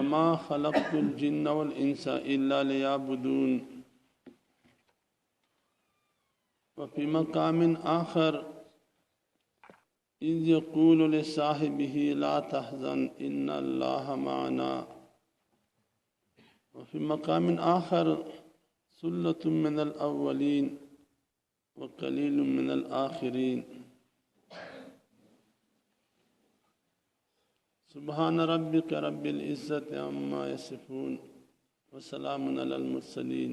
وما خلقت الجن والإنس إلا ليعبدون. وفي مقام آخر إذ يقول لصاحبه لا تحزن إن الله معنا. وفي مقام آخر ثلة من الأولين وقليل من الآخرين. سبحان ربك رب العزة عما يصفون وسلام على المرسلين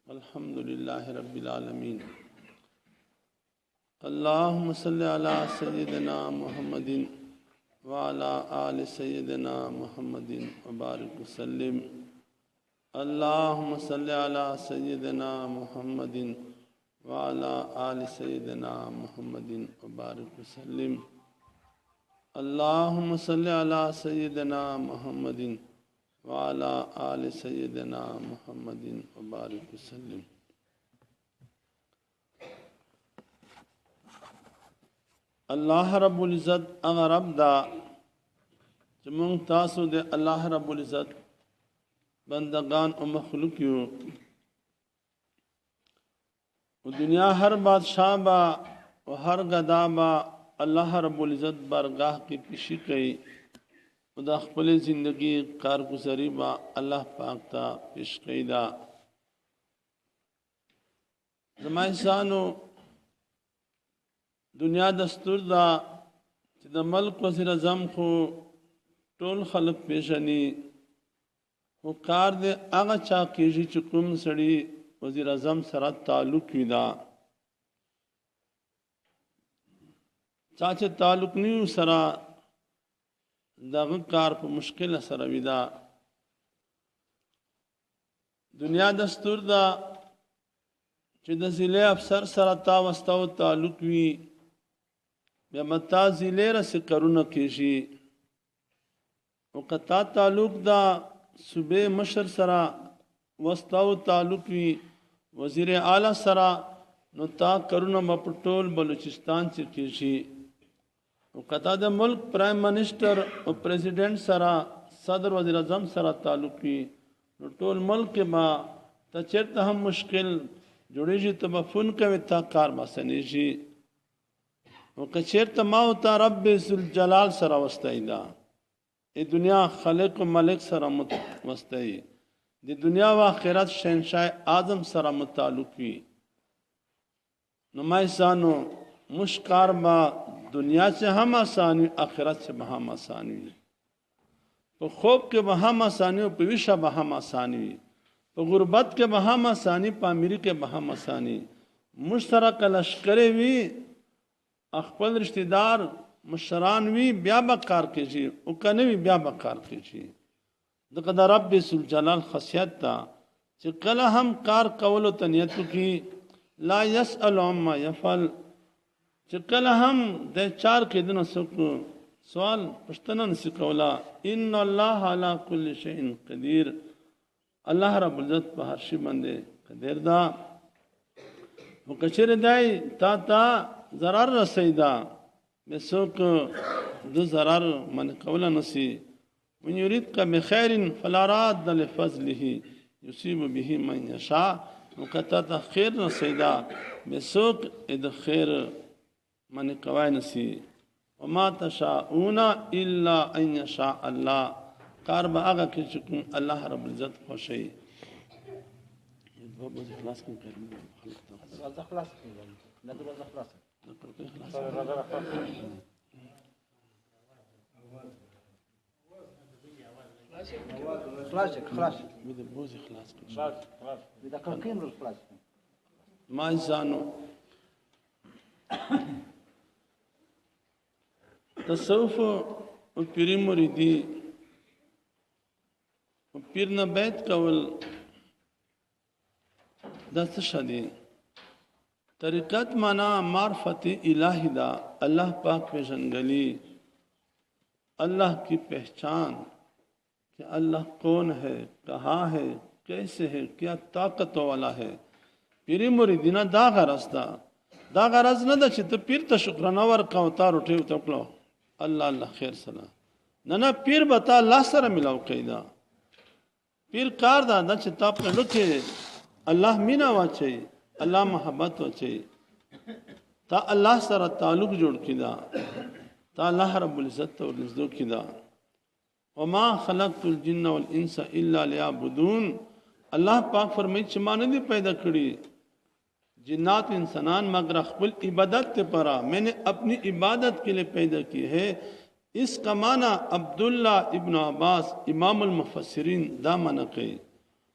والحمد لله رب العالمين. اللهم صل على سيدنا محمد وعلى آل سيدنا محمد وبارك وسلم. اللهم صل على سيدنا محمد وعلى آل سيدنا محمد وبارك وسلم. اللهم صل على سيدنا محمد وعلى آل سيدنا محمد وبارك وسلم. اللہ رب العزت اگر رب دا چمون تاسو دے اللہ رب العزت بندگان و مخلوق یو و دنیا ہر بادشاہ با و ہر گدا با اللہ رب العزت بارگاہ کی پیشی کئی و دا خپل زندگی کارگزاری با اللہ پاک تا پیش کئی دا. زمان انسانو دنیا دستور دا چې د ملک وزیر اعظم خو ټول خلق پیژني خو کار دې هغه چا کېږي چې کوم سړي وزیر اعظم سره تعلق وي دا چا چې تعلق نه وي سره دغه کار په مشکل سره وي دا. دنیا دستور دا چې د ضلع افسر سره تا وستو تعلق وي بیا متا ضلع رسې کارونه کېږي او قطع تعلق دا صوبې مشر سره وستو تعلق وي وزیر اعلی سره نو تا کارونه په ټول بلوچستان کې کېږي او قطع د ملک پرایم منسٹر او پریزیډنټ سره صدر وزیر اعظم سره تعلق وي نو ټول ملک ما ته چېرته هم مشکل جوړېږي ته به فون کوي تا کار به سنېږي او که چېرته ما او تا رب ذوالجلال سره وستی دا ای دنیا خالق و ملک سره وستی د دنیا و آخرت شهنشاه اعظم سره متعلق وي نو ما انسانو مشکار با دنیا سے هم آسانی آخرت سے به هم آسانی وي په خوب کې به هم آسانی او په ویښه به هم آسانی وي په غربت کې به هم آسانی په امیری کې به هم آسانی مشترک لشکرې وي خپل رشتہ دار مشران وی بیا به کار کېږي او کنه وی بیا به کار کېږي دغه د رب ذوالجلال خاصیت تا چې کله هم کار کولو ته نیت کی لا يسأل عما يفعل چې کله هم د چار کې دنه سوال پښتنه نسی کولا ان الله على كل شيء قدير. الله رب العزت په هر شي باندې قدیر دا او کچره دای تا ضرر رسیدا بسوک دو ضرر من قولا نسی من يريدك بخير فلا راد لفضله يصيب به من يشاء وكتت خير رسیدا بسوک اد خیر من قوای نسی وما تشاءون الا ان يشاء الله. کار به هغه کې چې کوم الله رب العزت خوشي خلاص کوم خلاص ما انسانو تصوف او پیری مریدی او پیر نه بیت کول دا څه شدی طریقت مانا معرفت الہی دا اللہ پاک پیژنگلی اللہ کی پہچان کہ اللہ کون ہے کہاں ہے کیسے ہے کیا طاقت والا ہے. پیری مریدینا دا غرض دا دا غرض نه ده چې ته پیر ته شکرانه ورکاو تا روټي وتکلو الله الله خیر سلام نه نه پیر به تا الله سره ملاو کیدا پیر کار دا چې تا په لکه الله مینا واچي الله محبت واچي تا الله سره تعلق جوړ کړه تا الله رب العزت او نزدو کړه وما خلقت الجن والانس الا ليعبدون الله پاک فرمایي چې ما نه پیدا کړی جنات انسانان مگر خپل عبادت ته پرا میں نے اپنی عبادت کے لیے پیدا کی ہے اس کا معنی عبداللہ ابن عباس امام المفسرین دا معنی کہی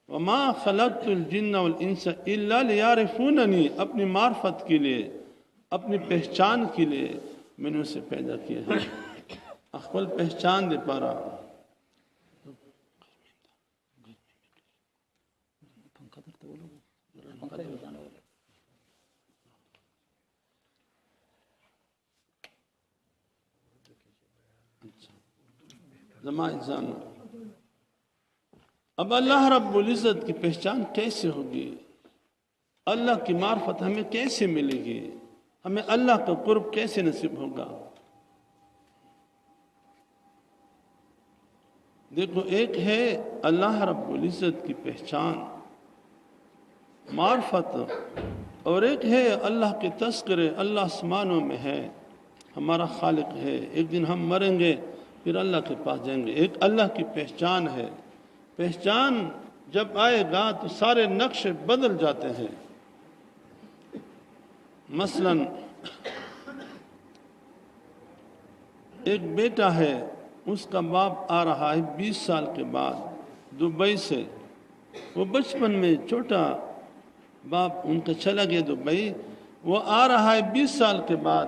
وما خلقت الجن والانس الا لیعرفوننی اپنی معرفت کے لیے اپنی پہچان کے لیے میں نے اسے پیدا کیا ہے اخبل پہچان دے پارا انسان اب اللہ رب العزت کی پہچان کیسے ہوگی اللہ کی معرفت ہمیں کیسے ملے گی ہمیں اللہ کا قرب کیسے نصیب ہوگا دیکھو ایک ہے اللہ رب العزت کی پہچان معرفت اور ایک ہے اللہ کے تذکرے اللہ آسمانوں میں ہے ہمارا خالق ہے ایک دن ہم مریں گے پھر اللہ کے پاس جائیں گے ایک اللہ کی پہچان ہے پہچان جب آئے گا تو سارے نقش بدل جاتے ہیں مثلا ایک بیٹا ہے اس کا باپ آ رہا ہے 20 سال کے بعد دبئی سے وہ بچپن میں چھوٹا باپ ان کا چلا گیا دبئی وہ آ رہا ہے 20 سال کے بعد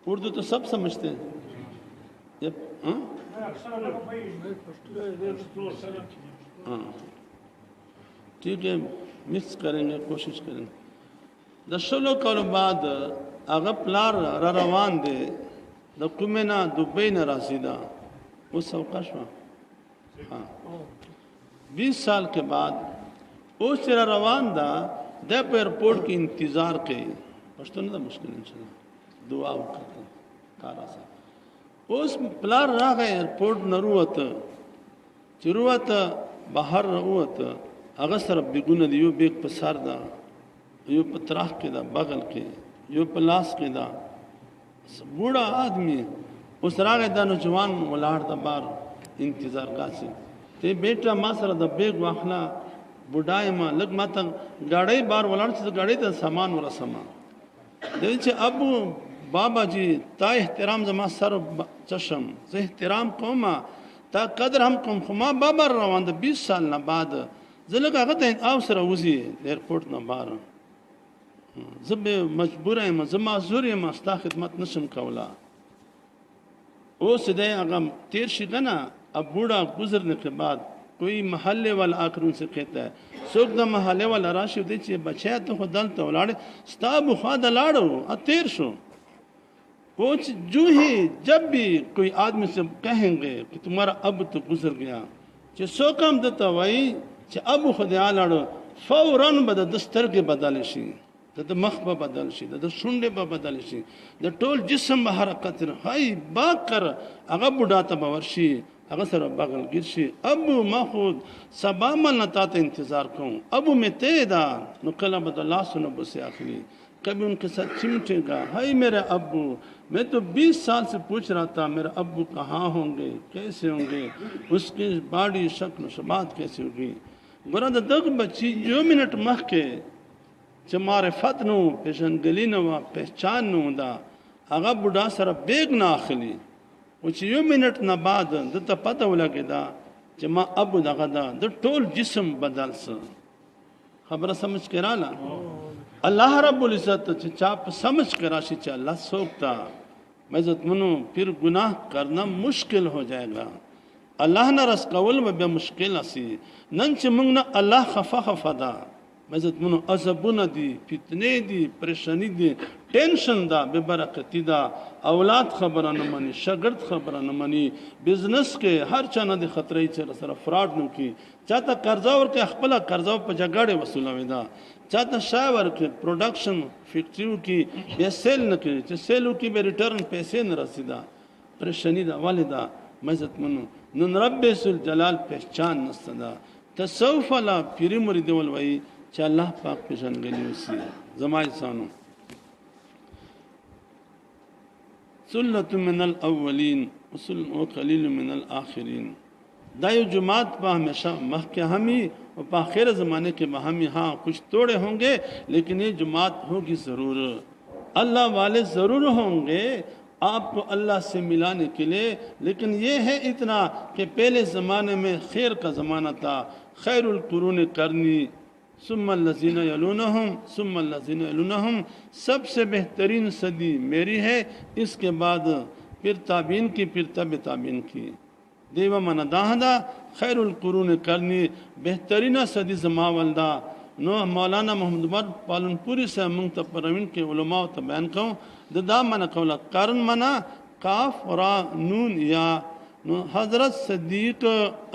اردو تو سب سمجھتے ہیں ٹھیک ہے مکس کریں گے کوشش کریں گے د شلو کالو بعد هغه پلار را روان دی د کومه نه دوبۍ نه راځي دا اوس اوقاش و 20 سال کے بعد اوس را روان دا د ایئرپورٹ کې انتظار کوي پښتون دا مشکل ان شاء الله دعا وکړه کار آسان اوس پلار راغی ایئرپورٹ نه وروته چې وروته بهر وروته هغه سره بیګونه دی یو بیگ په سر دا یو په تراخ کې دا بغل کې یو په لاس کې دا بوڑھا آدمی اوس راغی دا نوجوان ولاړ دا بار انتظار کاسي ته بیٹا ما سره د بیگ واخلا بوډای ما لګ ماته گاڑی بار ولاړ چې گاڑی ته سامان ورسما دوی چې ابو بابا جی تا احترام زما سر چشم زه احترام کوم تا قدر هم کوم خو ما بابا روان د 20 سال نه بعد زه لږ هغه ته او سره وزي ایرپورټ نه بار زه به مجبور یم زه معذور یم ستا خدمت نشم کولا اوس دې هغه تیر شي کنه اب بوڑھا گزرنے کے بعد کوئی محلے والا آکر ان سے کہتا ہے سوک دا محلے والا راشی دے چھے بچے تو خود دلتا ہو لاڑے ستا بخواد لاڑو تیر شو پوچھ جو ہی جب بھی کوئی آدمی سے کہیں گے کہ تمہارا اب تو گزر گیا چھے سوکام دتا وائی چھے اب خود لاڑو فوراً بدا دستر کے بدل شی دا مخ با بدل شي دا شونډه با بدل شي دا ټول جسم به حرکت هاي با کر هغه بوډا ته باور شي هغه سره بغل گیر شي ابو ما خود سبا مل نتا ته انتظار کوم ابو میں تیدا نو کلا بد الله سنو بس اخری کبھی ان کے ساتھ چمٹے گا ہائی میرے ابو میں تو 20 سال سے پوچھ رہا تھا میرے ابو کہاں ہوں گے کیسے ہوں گے اس کی باڈی شکل و شبات کیسے ہوگی گورا دا دغ بچی جو منٹ مخ کے چې معرفت نو پیژندګلي نو پہچان نو دا هغه بوډا سره بیگ نه اخلي او چې یو منټ نه بعد د ته پته ولګیدا چې ما ابو دغه دا د ټول جسم بدل سه خبره سمجھ کې رااله الله رب العزت چې چا په سمجھ کې راشي چې الله سوکتا عزت منو پھر گناہ کرنا مشکل ہو جائے گا الله نه رس کول به مشکل اسی نن چې موږ نه الله خفا دا مزت منو عذابونه دي فتنه دي پریشانی دي ټینشن دا به برکتی دا اولاد خبره نه مانی شاګرد خبره نه مانی بزنس کې هر چا نه دي خطرې چې سره فراډ نو کی چاته قرضا ورکه خپل قرضا په جګړه وصولوي دا چاته شاور کې پروډکشن فیکټریو کې یا سیل نه کوي چې سیلو کې به ریټرن پیسې نه رسیدا پریشانی دا والدا مزت منو نن رب سل جلال پہچان نستدا تصوف لا پیر مرید ول وای چې الله پاک پیژنګلی وسی زما انسانو ثلة من الاولین وقلیل من الاخرین دا یو جماعت په ہمیشہ مخکې ہمی اور په آخر زمانے کے ہمی ہاں کچھ توڑے ہوں گے لیکن یہ جماعت ہوگی ضرور اللہ والے ضرور ہوں گے آپ کو اللہ سے ملانے کے لیے لیکن یہ ہے اتنا کہ پہلے زمانے میں خیر کا زمانہ تھا خیر القرون کرنی ثم الذین یلونہم ثم الذین یلونہم سب سے بہترین صدی میری ہے اس کے بعد پھر تابعین کی پھر تبع تابعین کی دیو من داہدہ خیر القرون کرنی بہترین صدی زما والدہ نو مولانا محمد عمر پالنپوری سے منگتا پروین کے علماء تا بیان کہوں دا منا قولا قرن منا کاف را نون یا نو حضرت صدیق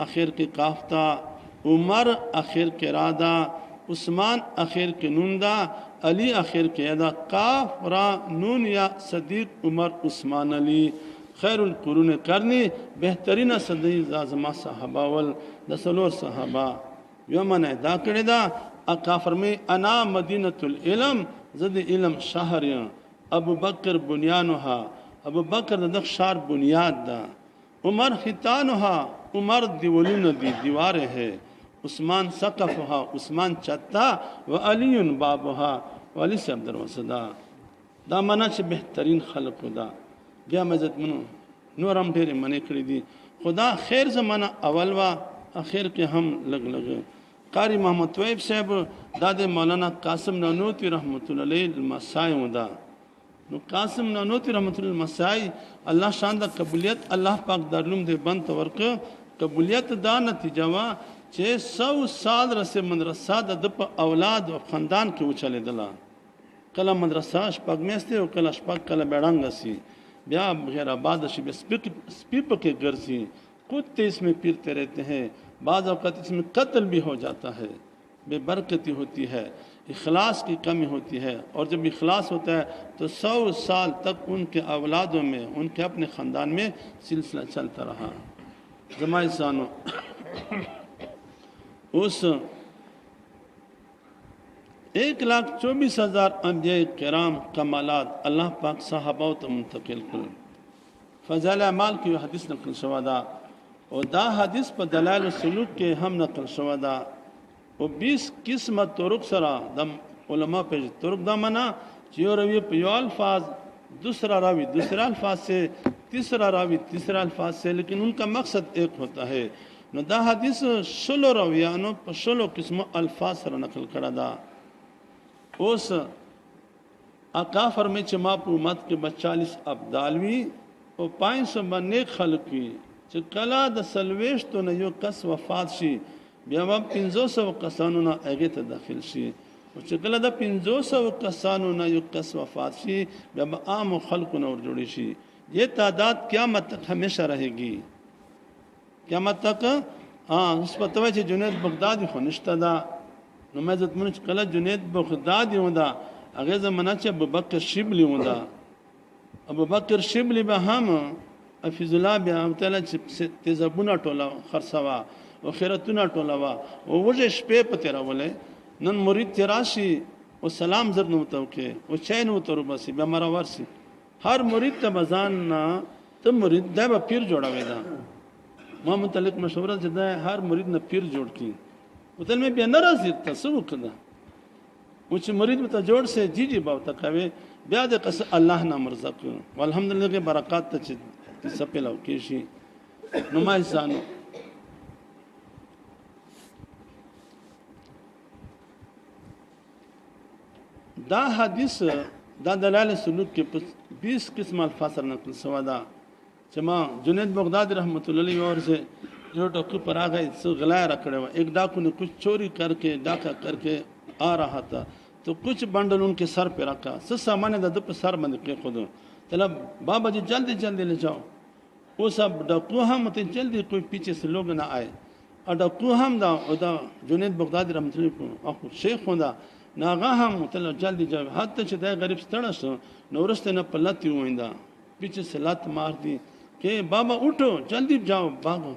اخیر کے کاف تا عمر اخیر کے رادا عثمان اخیر کے نون دا علی اخیر کے ادا کاف را نون یا صدیق عمر عثمان علی خیر القرون کرنی بہترین صدی زازما صحابہ والدسلور صحابہ یومن ادا کرے دا اقا فرمی انا مدینۃ العلم زد علم شہر ابو بکر بنیانوها ابو بکر دخ شار بنیاد دا عمر ختانوها عمر دیولون دی دیوار ہے عثمان سقفها عثمان چتا و علی بابها و علی سے عبد الوسدا دا منا چھ بہترین خلق دا بیا مزت منو نورم ډېر منی کړی دي خدا خیر زمانہ اول وا اخر کې هم لګ لګ قاری محمد طیب صاحب داد مولانا قاسم نانوتی رحمت الله علیه المسائی ودا نو قاسم نانوتی رحمت الله المسائی الله شان د قبولیت الله پاک دارلوم دې بند ورک قبولیت دا نتیجه وا چې 100 سال رسې مدرسه د اولاد او خاندان کې وچلې دلا کله مدرسه شپږ میسته او کله شپږ کله بیړنګ سی بیا غیر آباد شی سپیپ کے گرسی کتے اس میں پھرتے رہتے ہیں بعض اوقات اس میں قتل بھی ہو جاتا ہے بے برکتی ہوتی ہے اخلاص کی کمی ہوتی ہے اور جب اخلاص ہوتا ہے تو 100 سال تک ان کے اولادوں میں ان کے اپنے خاندان میں سلسلہ چلتا رہا زمائی سانو اس 1,24,000 انبیاء کرام کمالات اللہ پاک صحابہ تو منتقل کر فضائل اعمال کی حدیث نقل شوا دا اور دا حدیث پر دلائل سلوک کے ہم نقل شوا دا اور 20 قسم طرق سرا دم علماء پہ طرق دا منا چیو روی پیو الفاظ دوسرا راوی دوسرا الفاظ سے تیسرا راوی تیسرا الفاظ سے لیکن ان کا مقصد ایک ہوتا ہے نو دا حدیث شلو رویانو پر شلو قسم الفاظ سرا نقل کرا دا اس آقا فرمی چھ ما پو امت کے 40 ابدالوی او 500 نیک خلق وی چھ کلا د سلویشتو نه یو کس وفات شي بیا با 500 کسانو نه هغه ته داخل شي او چې کله د 500 کسانو نه یو کس وفات شي بیا با عام خلق نه ور جوړی شي یہ تعداد قیامت تک ہمیشہ رہے گی قیامت تک اس پتوی چې جنید بغدادی خو نشته دا نو مزت منچ کله جنید بغدادی وندا هغه زمانہ چې ابوبکر شبلی وندا ابوبکر شبلی به هم حفظ الله بیا تعالی چې تیزبونه ټولا خرڅوا او خیرتونه ټولا وا او وجه شپې په تیرا ولې نن مرید تراشی او سلام زر نو توکه او چین و تر بس به مرا ورسی هر مرید ته بزان ته مرید دا به پیر جوړاوي دا ما متعلق مشوره چې دا هر مرید نه پیر جوړ کی وتل میں بیا ناراضی تصو کړه او چې مرید ته جوړ سه جی باو ته کوي بیا د قص الله نام رزق والحمدلله برکات ته چې سپلو کې شي نو ما انسانو دا حدیث دا دلائل سلوک کے 20 قسم الفاظ نقل سوا دا چما جنید بغدادی رحمت اللہ علیہ اور سے جو ٹوکو پر آ گئے سو غلایا رکھڑے ہوا ایک ڈاکو نے کچھ چوری کر کے ڈاکہ کر کے آ رہا تھا تو کچھ بنڈل ان کے سر پہ رکھا سس سامان دا دپ سر بند کے خود چلا بابا جی جلدی جلدی لے جاؤ وہ سب ڈاکو ہم تے جلدی کوئی پیچھے سے لوگ نہ آئے اور ڈاکو ہم دا جنید بغدادی رحمت اللہ کو شیخ ہوندا ناغا ہم تل جلدی جاؤ حد ته چې دا غریب ستړ شو نو ورسته نه پلتی ویندا پیچھے سے لات مار دی کہ بابا اٹھو جلدی جاؤ بابا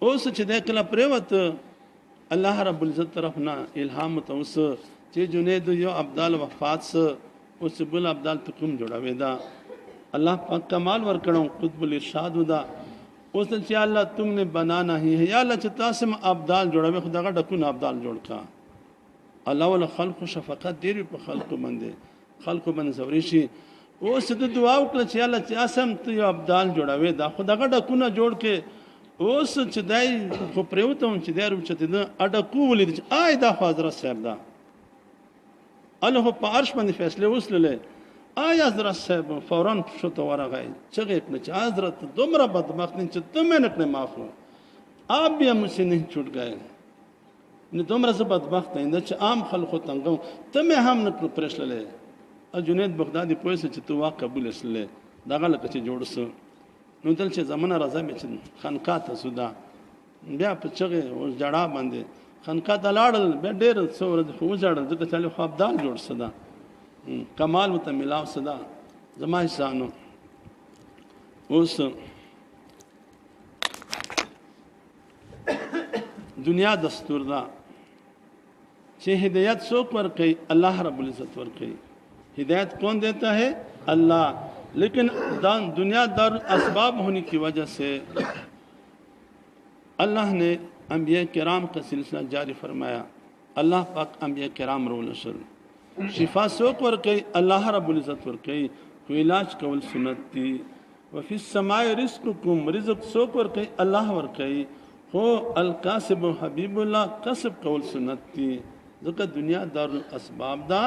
اوس چې دا کله پریوت الله رب العزت طرفنا الهام ته اوس چې جنید یو ابدال وفات سه اوس بل ابدال ته کوم جوړاوي دا الله پاک کمال ور کړو قطب الارشاد ودا اوس چې الله تم نے بنانا ہی ہے یا الله چې تاسو ابدال جوړاوي خدای ډکو ابدال جوړ کا الله ول خلق شفقت ډیر په خلق باندې زوري شي اوس د دعا وکړه چې الله چې اسم ته ابدال جوړاوي دا خدای ډکو جوړ کې اوس چې دای خو پریوتم چې دای روچ ته نه اډکو ولید آی دا حضرت صاحب دا الله په عرش باندې فیصله وسلله آی حضرت صاحب فورا شو ته ورغی چې غیب نه چې حضرت دومره بدبخت نه چې تم نه کړې معفو آپ بھی ہم سے نہیں چھوٹ گئے نه دومره زه بدبخت نه چې عام خلکو تنګم ته مې هم نه پرېښللې جنید بغدادي پوهه چې تو وا قبول اسله دا غلطه چې جوړ سو نو دل چې زمونه راځي چې خانقاه ته سودا بیا په چغه او جړه باندې خانقاه ته لاړل بیا ډېر څور د خو جړل ځکه چې خو ابدال جوړ سدا کمال مت ملاو سدا زما انسانو اوس دنیا دستور دا چې هدایت څوک ورکړي الله رب العزت ورکړي ہدایت کون دیتا ہے اللہ لیکن دنیا دار اسباب ہونے کی وجہ سے اللہ نے انبیاء کرام کا سلسلہ جاری فرمایا اللہ پاک انبیاء کرام رول اصل شفا سوک ورکی اللہ رب العزت ورکی کو علاج کول سنت تی وفی السماء رزقکم رزق سوک ورکی اللہ ورکی ہو القاسب حبیب اللہ قصب کول سنت تی ذکر دنیا دار الاسباب دا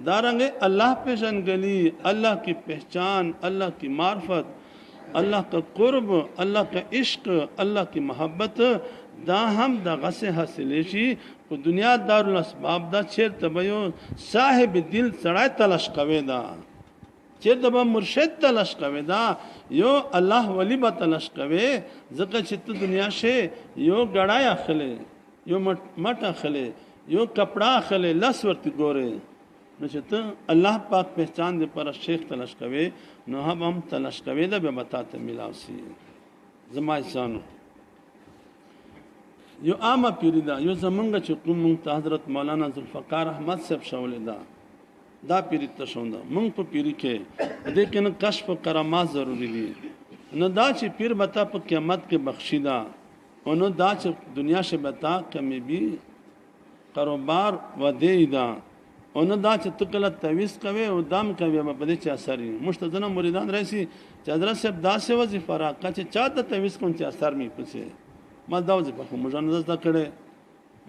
دارنگ اللہ پیشن گلی اللہ کی پہچان اللہ کی معرفت اللہ کا قرب اللہ کا عشق اللہ کی محبت دا ہم دا غصے حاصلے شی و دنیا دار الاسباب دا چیر تبیو صاحب دل سڑای تلاش کوي دا چیر تبا مرشد تلاش کوي دا یو اللہ ولی با تلاش کوي ذکر چت دنیا شے یو گڑای اخلے یو مٹ اخلے یو کپڑا خلے لس ورتی گورے نشته الله پاک پہچان دے پر شیخ تلاش کوي نو هم تلاش کوي دا به بتاته ملاوسی زما انسانو یو عامه پیری دا یو زمونږ چې کوم حضرت مولانا ذوالفقار احمد صاحب شولې دا پیری ته شوندا مونږ په پیری کې دې کې نه کشف کرامات ضروری دي نو دا چې پیر بتا په قیامت کې بخشیدا نو دا چې دنیا سے بتا کمی بھی کاروبار و دیدا اون دا چې تکله تویس کوي او دام کوي په دې چې اثر مشتزنه مریدان رئیسی چې حضرت صاحب داسې وظیفه راکړه چې چا ته تویس کوم چې اثر می پسه ما دا وظیفه خو مجنز دا کړي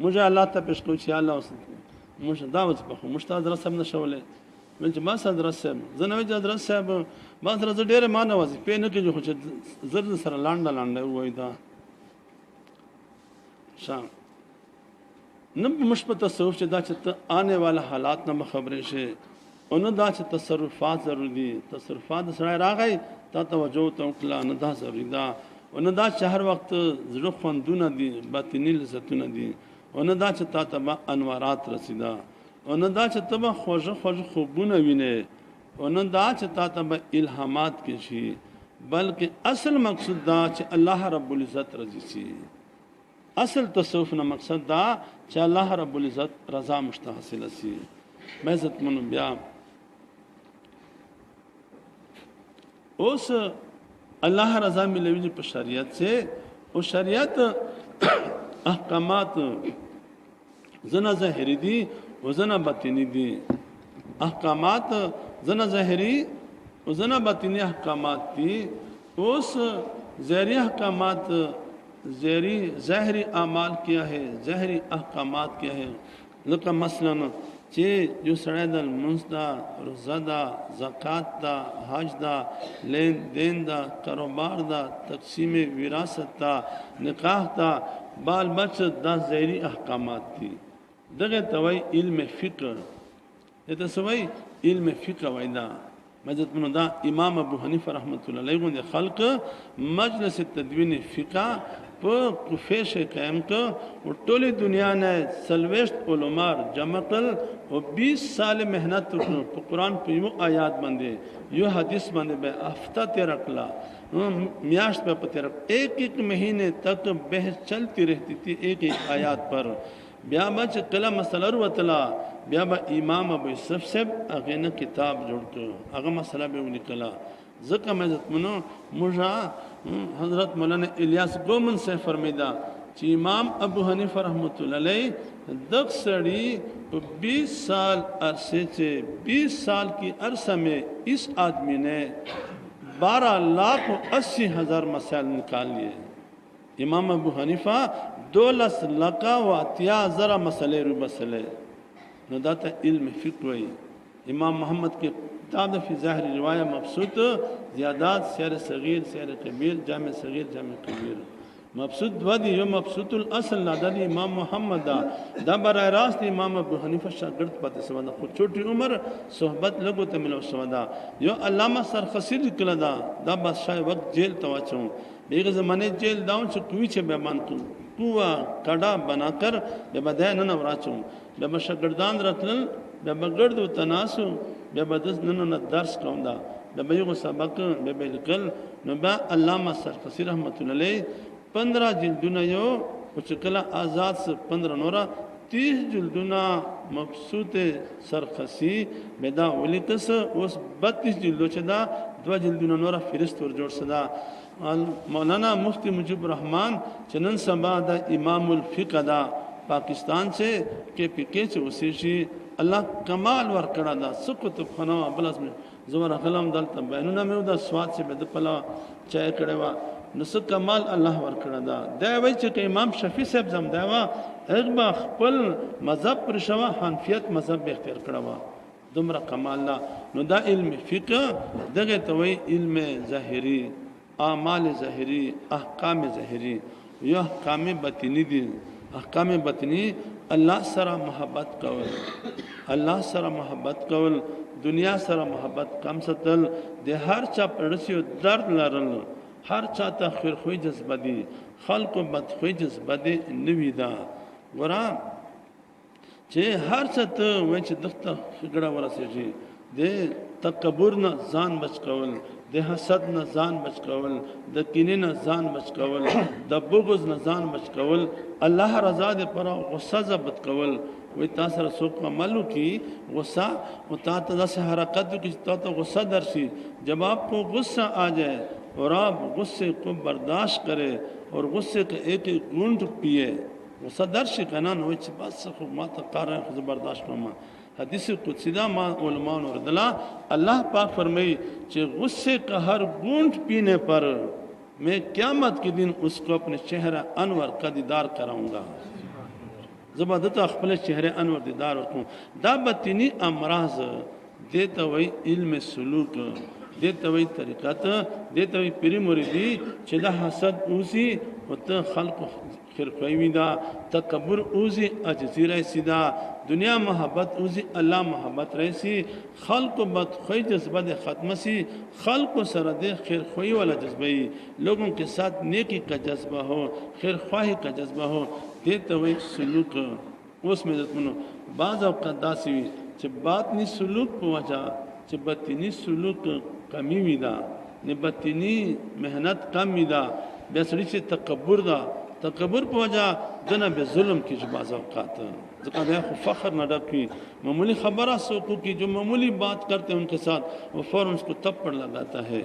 مجه الله ته پېښ کوي چې الله اوس مجه دا وظیفه خو مشتاز حضرت صاحب نشولې من چې ما حضرت صاحب زنه حضرت صاحب ما سره ډېر مان وظیفه نه کوي خو چې زر سره لاندې وای دا شام نم مشبت تصوف چې دا چې آنے والا حالات نه خبرې شي او نه دا چې تصرفات ضروري دي تصرفات سره راغی تا توجه ته کلا نه دا ضروري ده او نه دا چې هر وخت زړه خوندونه دي باطنی لذتونه دي او نه دا چې تا ته انوارات رسیدا او نه دا چې ته خوږه خوبونه ویني او نه دا چې تا ته الهامات کې شي بلکې اصل مقصود دا چې الله رب العزت رضی شي اصل تصوف نه مقصد دا چې الله رب العزت رضا مستحصل شي عزت منو بیا اوس الله رضا ملوي په شریعت سے او شریعت احکامات زنا ظاهری دي او زنا باطنی دي احکامات زنا ظاهری او زنا باطنی احکامات دي اوس ظاهری احکامات ظاہری اعمال کیا ہے ظاہری احکامات کیا ہے لکه مثلا چې جو سړی د لمونځ دا روزه دا زکات دا حج دا لین دین دا کاروبار دا تقسیم وراثت دا نکاح دا بال بچ دا ظاهری احکامات دي دغه توي علم فقه دته سوي علم فقه وای دا مجد منو دا امام ابو حنیفه رحمت الله علیه غوندې خلق مجلس تدوین فقہ په کوفه شي قائم کو او ټوله دنیا نه سلويشت علماء جمع کړ او 20 سال مهنت وکړو په قران په یو آیات باندې یو حدیث باندې به هفته تیر کړلا میاشت पे पते एक एक महीने तक बहस चलती रहती थी एक एक आयत पर بیا بچ کله مسله ورتلا بیا به امام ابو یوسف صاحب هغه نه کتاب جوړ کړ هغه مسله به ولیکلا ځکه مې زتمنو مجا حضرت مولانا الیاس گومن سے فرمیدا چې امام ابو حنیفه رحمت الله علیه دغ سړی 20 سال عرصے سے 20 سال کی عرصہ میں اس آدمی نے 12,80,000 مسائل نکال لیے امام ابو حنیفہ 12,80,000 مسئلے رو مسئلے نو داتا علم فقہ وی امام محمد کے کتاب فی ظاہر روایہ مبسوط زیادات سیر صغیر سیر کبیر جامع صغیر جامع کبیر مبسوط ودی یو مبسوط الاصل لادی امام محمد دا برای راست امام ابو حنیفہ شاگرد پاتے سوادا خود چھوٹی عمر صحبت لگو تملو سوادا یو علامہ سرخسی لکلا دا بادشاہ وقت جیل تواچوں بیغ زمانے جیل داؤں چھو کوئی چھے بیمان کووا کڑا بنا کر بیبا دے نن وراچوں بیبا شاگردان رتلن بیبا گرد و تناسو بیبا دس نن درس کوندا بیبا یو سبق بیبا لکل نبا علامہ سرخسی رحمت اللہ علیہ 15 جلدونه یو او چې کله آزاد سے 15 نورا 30 جلدونه مبسوط سرخسی بدا ولیکس اوس 32 جلدو چې دا 2 جلدونه نورا فهرست ور جوړ صدا مولانا مفتی مجيب الرحمن چنن سبا دا امام الفقہ دا پاکستان سے کے پکے سے وسی شي الله کمال ور کړه دا سکوت فنا بلس زمر خلم دلته بینونه مې دا سواد سے بد پلا چای کړه وا نس کمال الله ور کړه دا وای چې امام شفیع صاحب زم دا وا هغه خپل مذهب پر شوا حنفیت مذهب به اختیار کړه وا دومره کمال لا نو دا علم فقہ دغه ته وای علم ظاهری اعمال ظاهری احکام ظاهری یا احکام باطنی دي احکام باطنی الله سره محبت کول الله سره محبت کول دنیا سره محبت کم ستل د هر چا پرسیو درد لرل هر چا ته خیر خوې جذبه دي خلق بد خوې جذبه دي نوی دا ورا چې هر څه ته وای چې دغه خګړه ورسېږي د تکبر نه ځان بچ کول د حسد نه ځان بچ کول د کینې نه ځان بچ کول د بغض نه ځان بچ کول الله رضا دې پر غصه ضبط کول وی تاسو سره څوک عملو کی غصہ او تاسو داسې حرکت کی تاسو غصہ درشي جب آپ کو غصہ آ جائے اور آپ غصے کو برداشت کرے اور غصے کا ایک ایک گھونٹ پیے غصہ درشي کنه نو چې بس خو ما ته کار خو برداشت کوم حدیث قدسی دا ما علماء اور دلا اللہ پاک فرمائی کہ غصے کا ہر گھونٹ پینے پر میں قیامت کے دن اس کو اپنے چہرہ انور کا دیدار کراؤں گا زبادت خپل چہرے انور دیدار ورکوں دا باطنی امراض دیتا وی علم سلوک دیتا وی طریقت دیتا وی پیری مریدی چې دا حسد اوسی و تا خلق خرخوی دا تکبر اوزی عجزی رئیسی دا دنیا محبت اوزی اللہ محبت رئیسی خلق بد خوی جذبہ دے ختم سی خلق سرد خیر خوی والا جذبہ لوگوں کے ساتھ نیکی کا جذبہ ہو خیر خواہی کا جذبہ ہو دیتا ہوئے سلوک اس میں منو بعض اوقات داسی وی چې باطنی سلوک په وجہ چې باطنی سلوک کمی وی دا نه باطنی محنت کم وی دا بیا سړي چې تکبر دا تکبر په وجہ دنه به ظلم کی جو بعض اوقات ځکه بیا خو فخر نه ډکی معمولی خبره سوکو کی جو معمولی بات کرتے ہیں ان کے ساتھ وہ فوراً اس کو تپڑ لگاتا ہے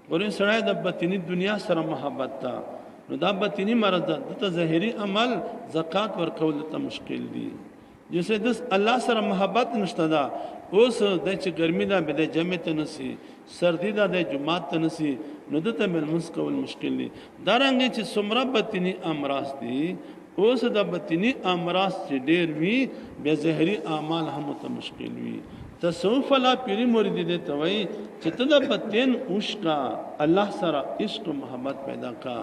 اور ان سړی د باطنی دنیا سره محبت تا نو دا باطنی مرض ده ته ظاهری عمل زکات ورکول ته مشکل دي جیسے دس الله سره محبت نشته دا اوس د چې ګرمي دا به د جمع ته نسی سردی دا د جمعات ته نسی نو دته ملمس کول مشکل دي دا رنګ چې څومره باطنی امراض دي اوس د باطنی امراض چې ډیر وی به ظاهری اعمال هم ته مشکل وی تصوف لا پیری مرید دي ته وای چې ته د باطن اوش کا الله سره عشق و محبت پیدا کا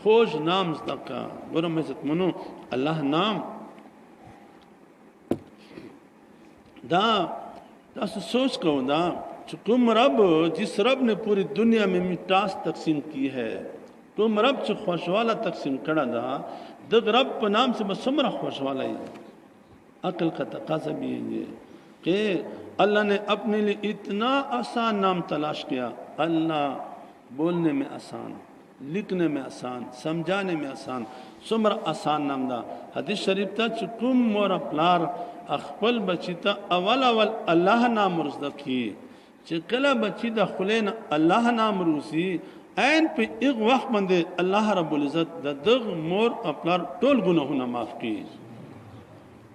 خوش نام زدکا ګورم عزت منو الله نام دا تاسو سوچ کوو دا तुम रब जिस रब ने पूरी दुनिया में मिठास तकसीम की है, तुम रब च खुशवाला तकसीम करा दा, दग रब पे नाम से बसमरा खुशवाला ही। अकल का तकाजा भी है ये कि अल्लाह ने अपने लिए इतना आसान नाम तलाश किया। अल्लाह बोलने में आसान, लिखने में आसान, समझाने में आसान, सुमर आसान नाम दा। हदीस शरीफ था चुकुम मोर प्लार अखपल बची था अवल अवल अल्लाह नाम रुज़दखी, चिकला बची दा खुलेन अल्लाह नाम रूसी ऐन पे एक वक्त बंदे अल्लाह रब्बुल इज़्ज़त दग मोर अपलार टोल गुनाहों माफ की।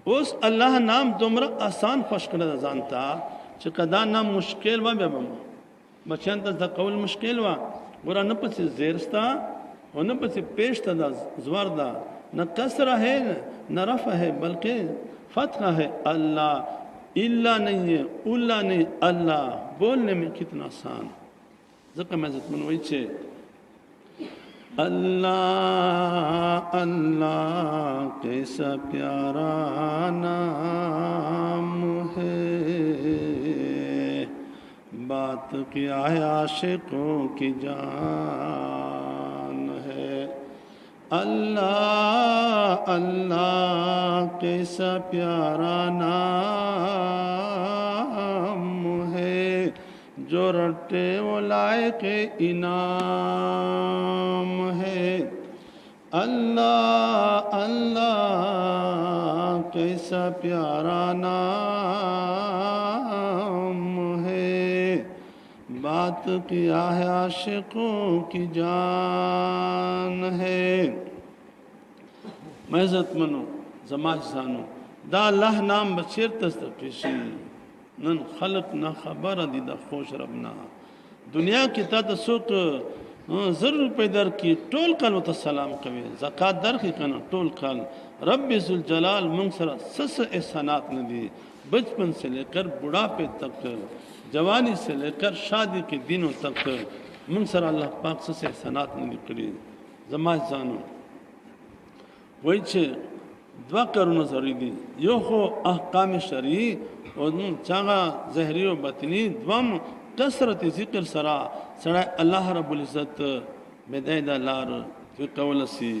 उस अल्लाह नाम तुमरा आसान खुश कर जानता चिकदा नाम मुश्किल वा बेबम बचन द कौल मुश्किल वा गोरा न पसे जेरस्ता और न पसे पेश दा जवरदा न कसरा है न रफा है बल्कि फतहा है। अल्लाह इल्ला नहीं है, उल्ला नहीं, अल्लाह बोलने में कितना आसान। जका मैं जतमन वही छे अल्लाह अल्लाह कैसा प्यारा नाम है, बात क्या है आशिकों की जान है। अल्लाह अल्लाह कैसा प्यारा नाम है, जो रटे वो लायक इनाम है। अल्लाह अल्लाह कैसा प्यारा नाम है, बात किया है आशिकों की जान है। मैं इज़्ज़त मनो जमाज जानो दा अल्लाह नाम बचेर तस्तफिशी नन खलक ना खबर दीदा खोश रबना दुनिया की ता सुख जरूर पैदर की टोल कल व सलाम कवे ज़कात दर की कना टोल कल रब्बी जुल जलाल मुंगसरा सस एहसानात न दी, बचपन से लेकर बुढ़ापे तक, जवानी से लेकर शादी के दिनों तक मुंगसरा अल्लाह पाक सस एहसानात न दी करी। जमाज जानो वही छे दुआ करूँ जरूरी दी यो हो अहकाम शरी और चागा जहरी व बतनी द्वम कसरत जिक्र सरा सड़ा अल्लाह रब्बुल इज़्ज़त बेदायदा लार फिर कवलसी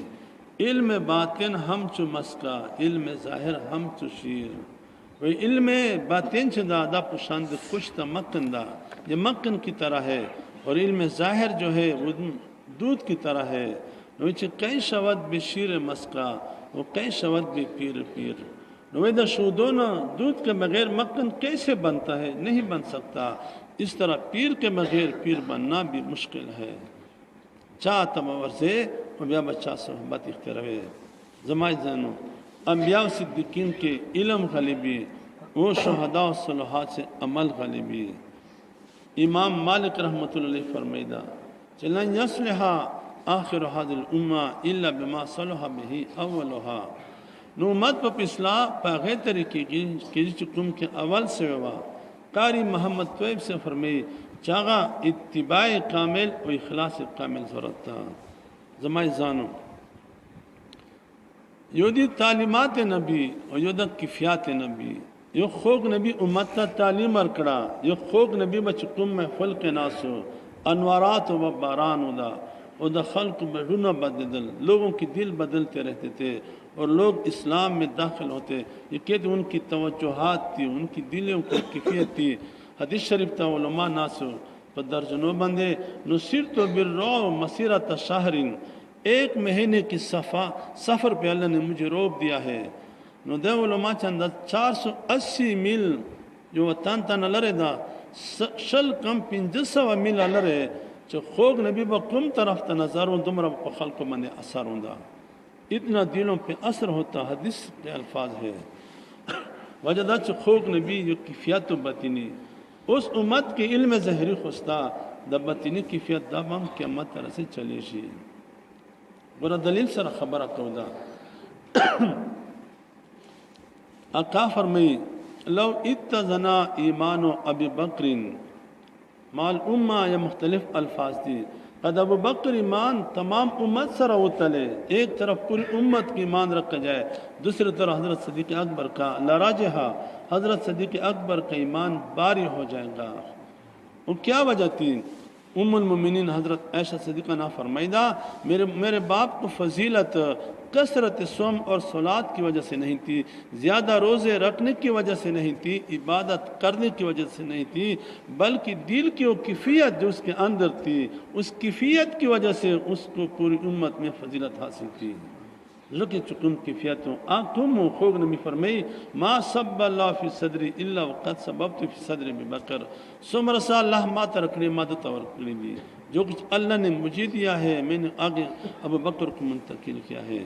इल्म बातिन हम चु मस्का इल्म ज़ाहिर हम चु शीर। वही इल्म बातिन च दादा पुशांद खुश ता मक्कन दा ये मक्कन की तरह है और इल्म ज़ाहिर जो है वो दूध की तरह है। नीचे कई शब्द बेशीर मस्का वो कई शब्द बे पीर पीर। नवेदा शूदोना दूध के बगैर मक्खन कैसे बनता है, नहीं बन सकता। इस तरह पीर के बगैर पीर बनना भी मुश्किल है। चाह तमवर से अम्बिया बच्चा सोहबत इख्तरवे जमाई जानो अम्बिया सिद्दीकीन के इल्म गलीबी वो शहदा सलहात से अमल गलीबी। इमाम मालिक रहमतुल्लाह अलैह फरमाइदा चलन यसलहा आखिर हादिल उम्मा इल्ला बिमा सलहा बिही अव्वलहा। नो मत पर पिछला पागे तरीके की चुकुम के अवल से वा कारी मोहम्मद तैयब से फरमाई चागा इत्तिबाए कामिल और इखलास कामिल ज़रूरत था। जमाई जानो योदी तालीमात नबी और योदा किफ़ियात नबी यो खोग नबी उम्मत का तालीम अरकड़ा यो खोग नबी बचकुम में फल के नासो अनवारात व बारान उदा और दखल को बडूना बदल लोगों की दिल बदलते रहते थे और लोग इस्लाम में दाखिल होते। ये कहते उनकी तवज्जुहात थी, उनकी दिलों की किफ़ियत थी। हदीस शरीफ था उलमा नासो पर दर्जनों बंदे नुसिर तो बिर्रो मसीरत शहरिन एक महीने की सफ़र पे अल्लाह ने मुझे रोक दिया है। नुदे उलमा चंदा 480 मील जो वतन तन लरे दा शल कम 500 मील लरे जो खोग नबी बकुम तरफ ता नज़ारों दुमरा पखल को मने असर होंदा इतना दिलों पे असर होता। हदीस के अल्फाज है वजदा च खोग नबी जो किफ़ियत बतिनी उस उम्मत के इल्म ज़हरी खुस्ता द बतिनी किफ़ियत दबम क़यामत तरह से चले शी बुरा दलील सर खबर कौदा अका फरमाई लो इत्तना ईमानो अबी बकरिन माल उम्मा या मुख्तलिफ अल्फाज थी कद अबू बकर ईमान तमाम उम्मत सर उतले एक तरफ पूरी उम्मत की ईमान रखा जाए, दूसरी तरफ हज़रत सदीक़ अकबर का लराजहा हज़रत सदीक़ अकबर का ईमान बारी हो जाएगा। वो क्या वजह थी? उम्मुल मोमिनीन हज़रत आयशा सिद्दीक़ा ने फरमाइदा मेरे बाप को फजीलत कसरत सोम और सलात की वजह से नहीं थी, ज़्यादा रोज़े रखने की वजह से नहीं थी, इबादत करने की वजह से नहीं थी, बल्कि दिल की वो किफ़ियत जो उसके अंदर थी, उस किफ़ियत की वजह से उसको पूरी उम्मत में फजीलत हासिल थी। लुकी चुकुम किफियतों आँखों खोग नबी फरमाई मा सब अल्लाह फी सदरी इल्ला वक़द सबबतु फी सदरी में बकर सुमरसा अल्लाह माता रखने मदद और ली जो कुछ अल्लाह ने मुझे दिया है मैंने आगे अबू बकर को मुंतकिल किया है।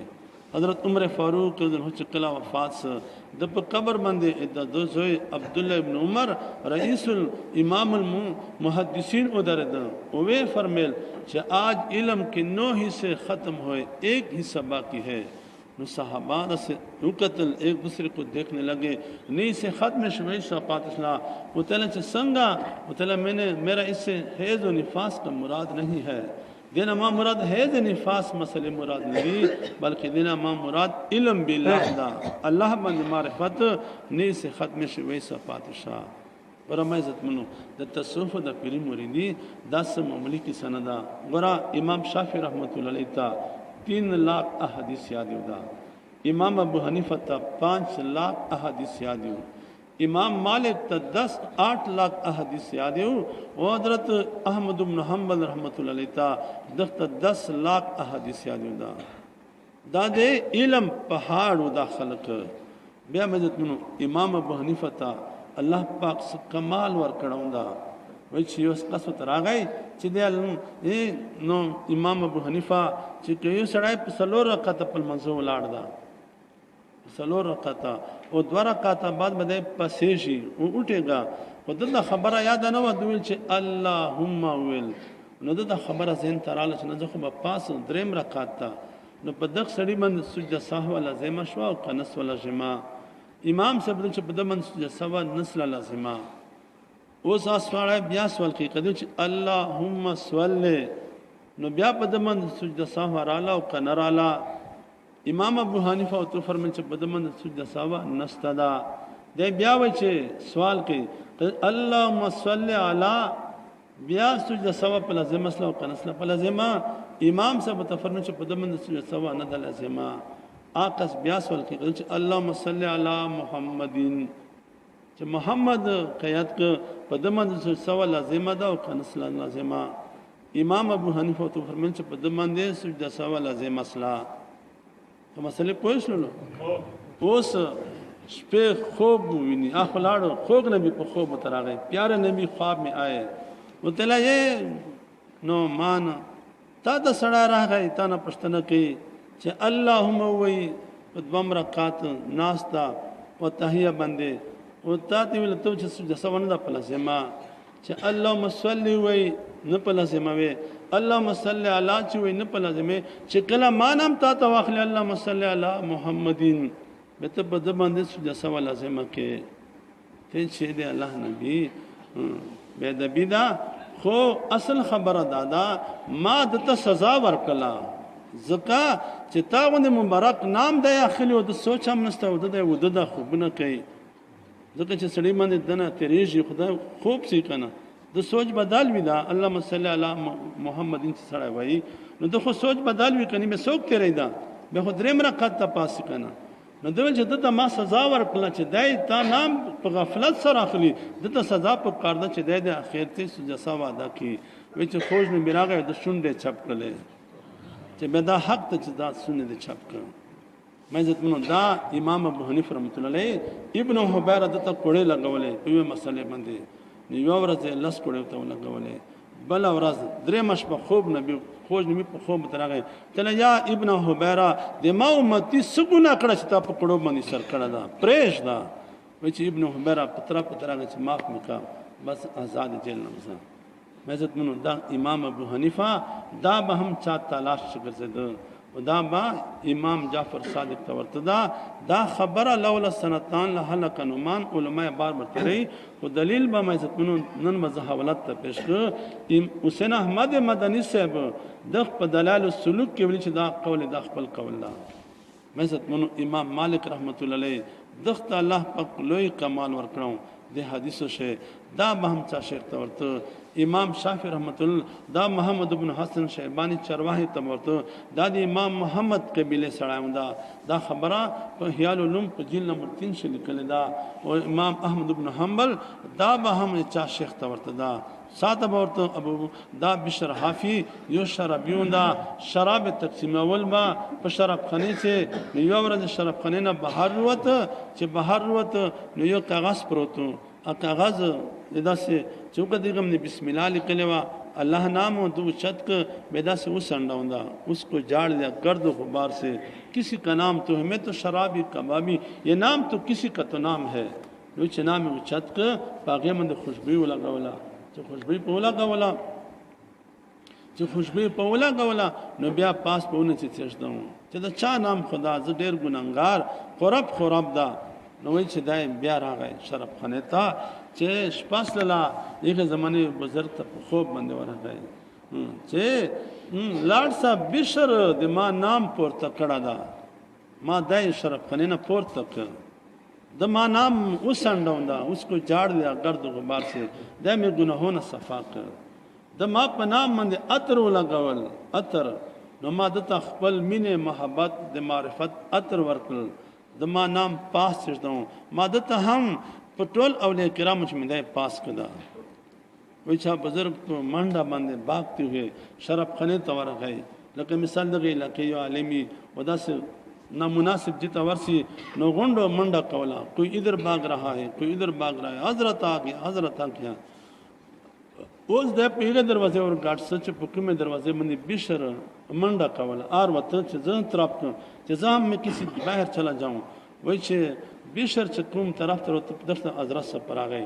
हज़रत उमर फ़ारूक हो चुकला वफ़ात से दब कब्र बंदे दोज़ोए अब्दुल्ला इब्न उमर रईसुल इमामुल मुहद्दिसीन उधर वे फरमेल कि आज इल्म के 9 हिस्से ख़त्म हुए, एक हिस्सा बाकी है। सहाबा से रुकतल एक दूसरे को देखने लगे, नहीं से ख़त्म शमई सक़ातला उतला संगा उतला मैंने मेरा इससे हैज़ व निफास का मुराद नहीं है, देना माँ मुराद हैज़ निफास मसले मुराद नहीं, बल्कि देना माँ मुराद इल्म बिल्लाह दा अल्लाह बंद मारिफत नहीं से ख़त्म शमई सक़ातशाह और मैं इज़्ज़त मनो द तसव्वुफ़ द पीरी मुरीदी 10 मामूली की सनदा गोरा इमाम शाफी रहमतुल्लाह अलैह ता 3 लाख अहदीस याद होदा, इमाम अबू हनीफा ता 5 लाख अहदीस याद हो, इमाम मालिक ता 8 लाख अहदीस याद हो, और हज़रत अहमद इब्न हंबल रहमतुल्लाह अलैह ता 10 लाख अहदीस याद होदा। दादे इल्म पहाड़ उदा खलक बिया मैं इज़्ज़त मनो इमाम अबू हनीफा ता अल्लाह पाक से कमाल वर कड़ाउंदा वही छियोस कसवत रागई चिदे ए नो इमाम अबू हनीफा चिकयो सड़ाई सलोर रखता पल मंजो लाड़दा सलोर रखता और द्वारा काता बाद बदे पसेशी वो उठेगा वो ददा खबर याद ना व दुल चे अल्लाहुम्मा विल न ददा खबर ज़हन तराल न जखो पास द्रेम रखता न पदक सड़ी बंद सुजा साह वाला ज़ेमा शवा कनस वाला जमा इमाम से बदल च बदमन सुजा सवा नस्ल लाजिमा वो सासवाड़ा ब्या सवाल की कदम च अल्लाहुम्मा सल्ले न ब्या बदमन सुजा साह राला और कनराला इमाम अबू हनीफा तो फरमान च बदमन सुजा सावा नस्तदा दे ब्या वचे सवाल के अल्लाहुम्मा सल्ले अला ब्या सुजा सावा पला ज़मसला और कनसला पला ज़मा इमाम से बतफरमान च बदमन सुजा सावा नदला ज़मा आकस ब्यास वाल के कदम अल्लाहुम्मा सल्ली अला मुहम्मदिन च मोहम्मद कयात के पदमन सवा लाजिमा दा और कनसला लाजिमा इमाम अबू हनीफा तो फरमान च पदमन दे सुजदा सवा लाजिमा सला तो मसले कोई सुनो उस पे खूब विनी आखलाड़ो खोग नबी को खूब उतरा गए प्यारे नबी ख्वाब में आए वो तला ये नो मान ता सड़ा रहा गए ता ना पश्तना की चे अल्लाहुम्मा वही बम रकात नास्ता व तहिया बंदे वो ताती विल तो जसवन दा पला सेमा चे अल्लाहुम्मा सल्ली वही न पला सेमा वे अल्लाहुम्मा सल्ली अला चे वही न पला सेमे चे कला मानम ता वाखले अल्लाहुम्मा सल्ली अला मुहम्मदिन बेत बद बंदे जसवाला सेमा के ते छे दे अल्लाह नबी बेदबीदा खो असल खबर दादा मा दता सजा वर्कला ज़का चितावन मुबारक नाम दया खिली वो सोचा मनस्ता वो दे वो ददा खूब न कही ज़का च सड़ी मन दना तेरेजी खुदा खूब सी कना द सोच बदल विदा अल्लाह मसल्ले अला मोहम्मद इन सड़ा भाई न तो खो सोच बदल भी कनी मैं सोच तेरे दा मैं खुद रेम रखत ता पास कना न दवल च दता मा सजा वर कला च दाई ता नाम प गफलत सरा खली दता सजा प कारदा च दे दे आखिर ते जसा वादा की विच खोज में बिरागा द शुंडे छप कले चे बेदा हक तजदा सुने दे छप कर मैं इज़्ज़त मनो दा इमाम अबू हनीफा रहमतुल्लाह अलैह इब्न हुबैरा दता कोड़े लगवले पिवे मसले बंदे नियो वरज लस कोड़े तो लगवले बल वरज द्रे मशब खूब नबी खोज नबी खूब तरा गए चले या इब्न हुबैरा दे मा उम्मती सुगुना कड़ा छता पकड़ो बंदी सर कड़ा दा प्रेश दा विच इब्न हुबैरा पतरा गए माफ मका बस आजाद जेल नमसा मैं इज़्ज़त मनो दा इमाम अबू हनीफा दा बहम चा तलाश कर से दा बा इमाम जाफर सादिक तवर्तदा दा खबर लौला सनतान लहलक नुमान उलमा बार बरते रही वो दलील बा मैं इज़्ज़त मनो नन मज़हवलत पेश कर हुसैन अहमद मदनी साहब दख प दलाल सुलूक के वली दा कौल दा खपल कौला मैं इज़्ज़त मनो इमाम मालिक रहमतुल्लाह अलैह दख अल्लाह पाक लोई कमाल वर कराऊं د حدیثو شه دا مهم چا شیخ ته ورته امام شافعی رحمت الله دا محمد ابن حسن شیبانی چرواهی ته ورته دا د امام محمد قبیله سړی دا خبره په خیال علوم په جلد نمبر 3 کې لیکل دا او امام احمد ابن حنبل دا به هم چا شیخ ته ورته دا ساته ورته ابو دا بشر حافی یو شرابیون دا شراب تقسیم اول با په شراب خانه چې یو ورځ شراب خانه نه بهر وته چې بهر وته نو یو کاغذ پروتو ا کاغذ داسې چوکه دیګم نه بسم الله لیکلوا اللہ نام تو چت کا بیدا سے وسنڈا اس کو جاڑ دیا گرد و غبار سے کسی کا نام تو ہے میں تو شرابی کبابی یہ نام تو کسی کا تو نام ہے وچ نام وہ چت کا پاگے مند خوشبو لگا تو خوشبو پولا گولا جو خوشبو پولا گولا نو بیا پاس پونه چې تشدم چې دا چا نام خدا ز ډیر ګناګار خراب دا نو چې دای بیا راغی شرف خانه تا چې شپاس لا دغه زمانه بزرګ ته خوب باندې ورغی چې لاړ صاحب بشر د ما نام پورته کړه دا ما دای شرف خانه نه پورته کړ د ما نام وسنډون دا اس کو جاړ دیا گرد غبار سے د می گناهونه صفا کړ د ما په نام باندې عطر لګول عطر نو ما د خپل مینه محبت د معرفت عطر ورکل د ما نام پاس چردم ما د هم پټول اولیاء کرام چې مده پاس کړه وای چا بزرگ په منډه باندې باغتی ہوئے شرف خانه ته ورغی لکه مثال دغه لکه یو عالمي وداسه نامناسب جتا ورسی نو غونډو منډه کولا کوئی ادھر भाग रहा है कोई इधर भाग रहा है حضرت आ गया اوس د پیغه دروازه اور ګاټ سچ په کومه دروازه باندې بشر منډه کوله ار وته چې ځان طرف چې ځم مې کسی بهر چلا جاؤں وای چې بشر چې کوم طرف ته درته حضرت سره پراغی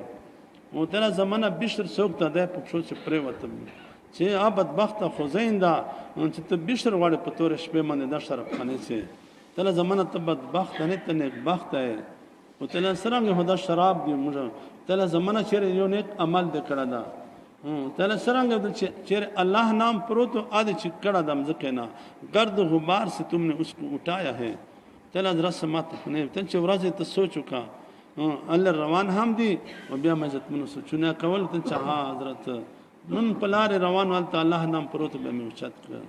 مو تر زمانہ بشر څوک ته د پښو چې پرې وته چې ابد بخت خو زیندا چې ته بشر وړ په تور شپه باندې د شرف خانه سي تل زمانہ تبد بخت نه ته نیک بخت ہے او تل سرنګ هدا شراب دی موږ تل زمانہ چیرې یو نیک عمل د کړه دا تل سرنګ د چیرې الله نام پروتو اد چې کړه دم ځکه نه گرد غبار سے تم نے اس کو اٹھایا ہے تل حضرت سمات نه تل چې ورځ ته سوچو کا الله روان هم دی او بیا مزت منو سوچونه کول ته چې ها حضرت من پلار روان ول الله نام پروتو به می اوچت کړ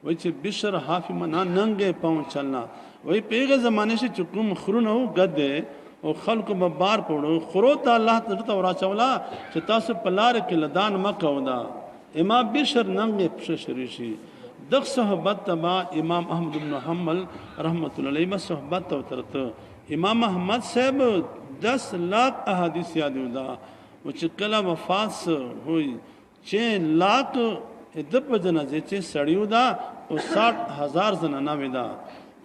وای چې بشر حافی منا ننګه پاو چلنا وای پیغه زمانه شي چکم خرونه گده او خلق به بار پړو خرو ته الله ته ورا چولا چې تاسو پلار کې لدان مکو دا امام بشر ننګه پښ شریشي د صحبت تبا امام احمد بن حنبل رحمت الله علیه صحبت او ترته امام احمد صاحب 10 लाख احادیث یاد ودا او چې کله وفات ہوئی 6 लाख د په جنازه چې سړیو دا او 60,000 زنانه ودا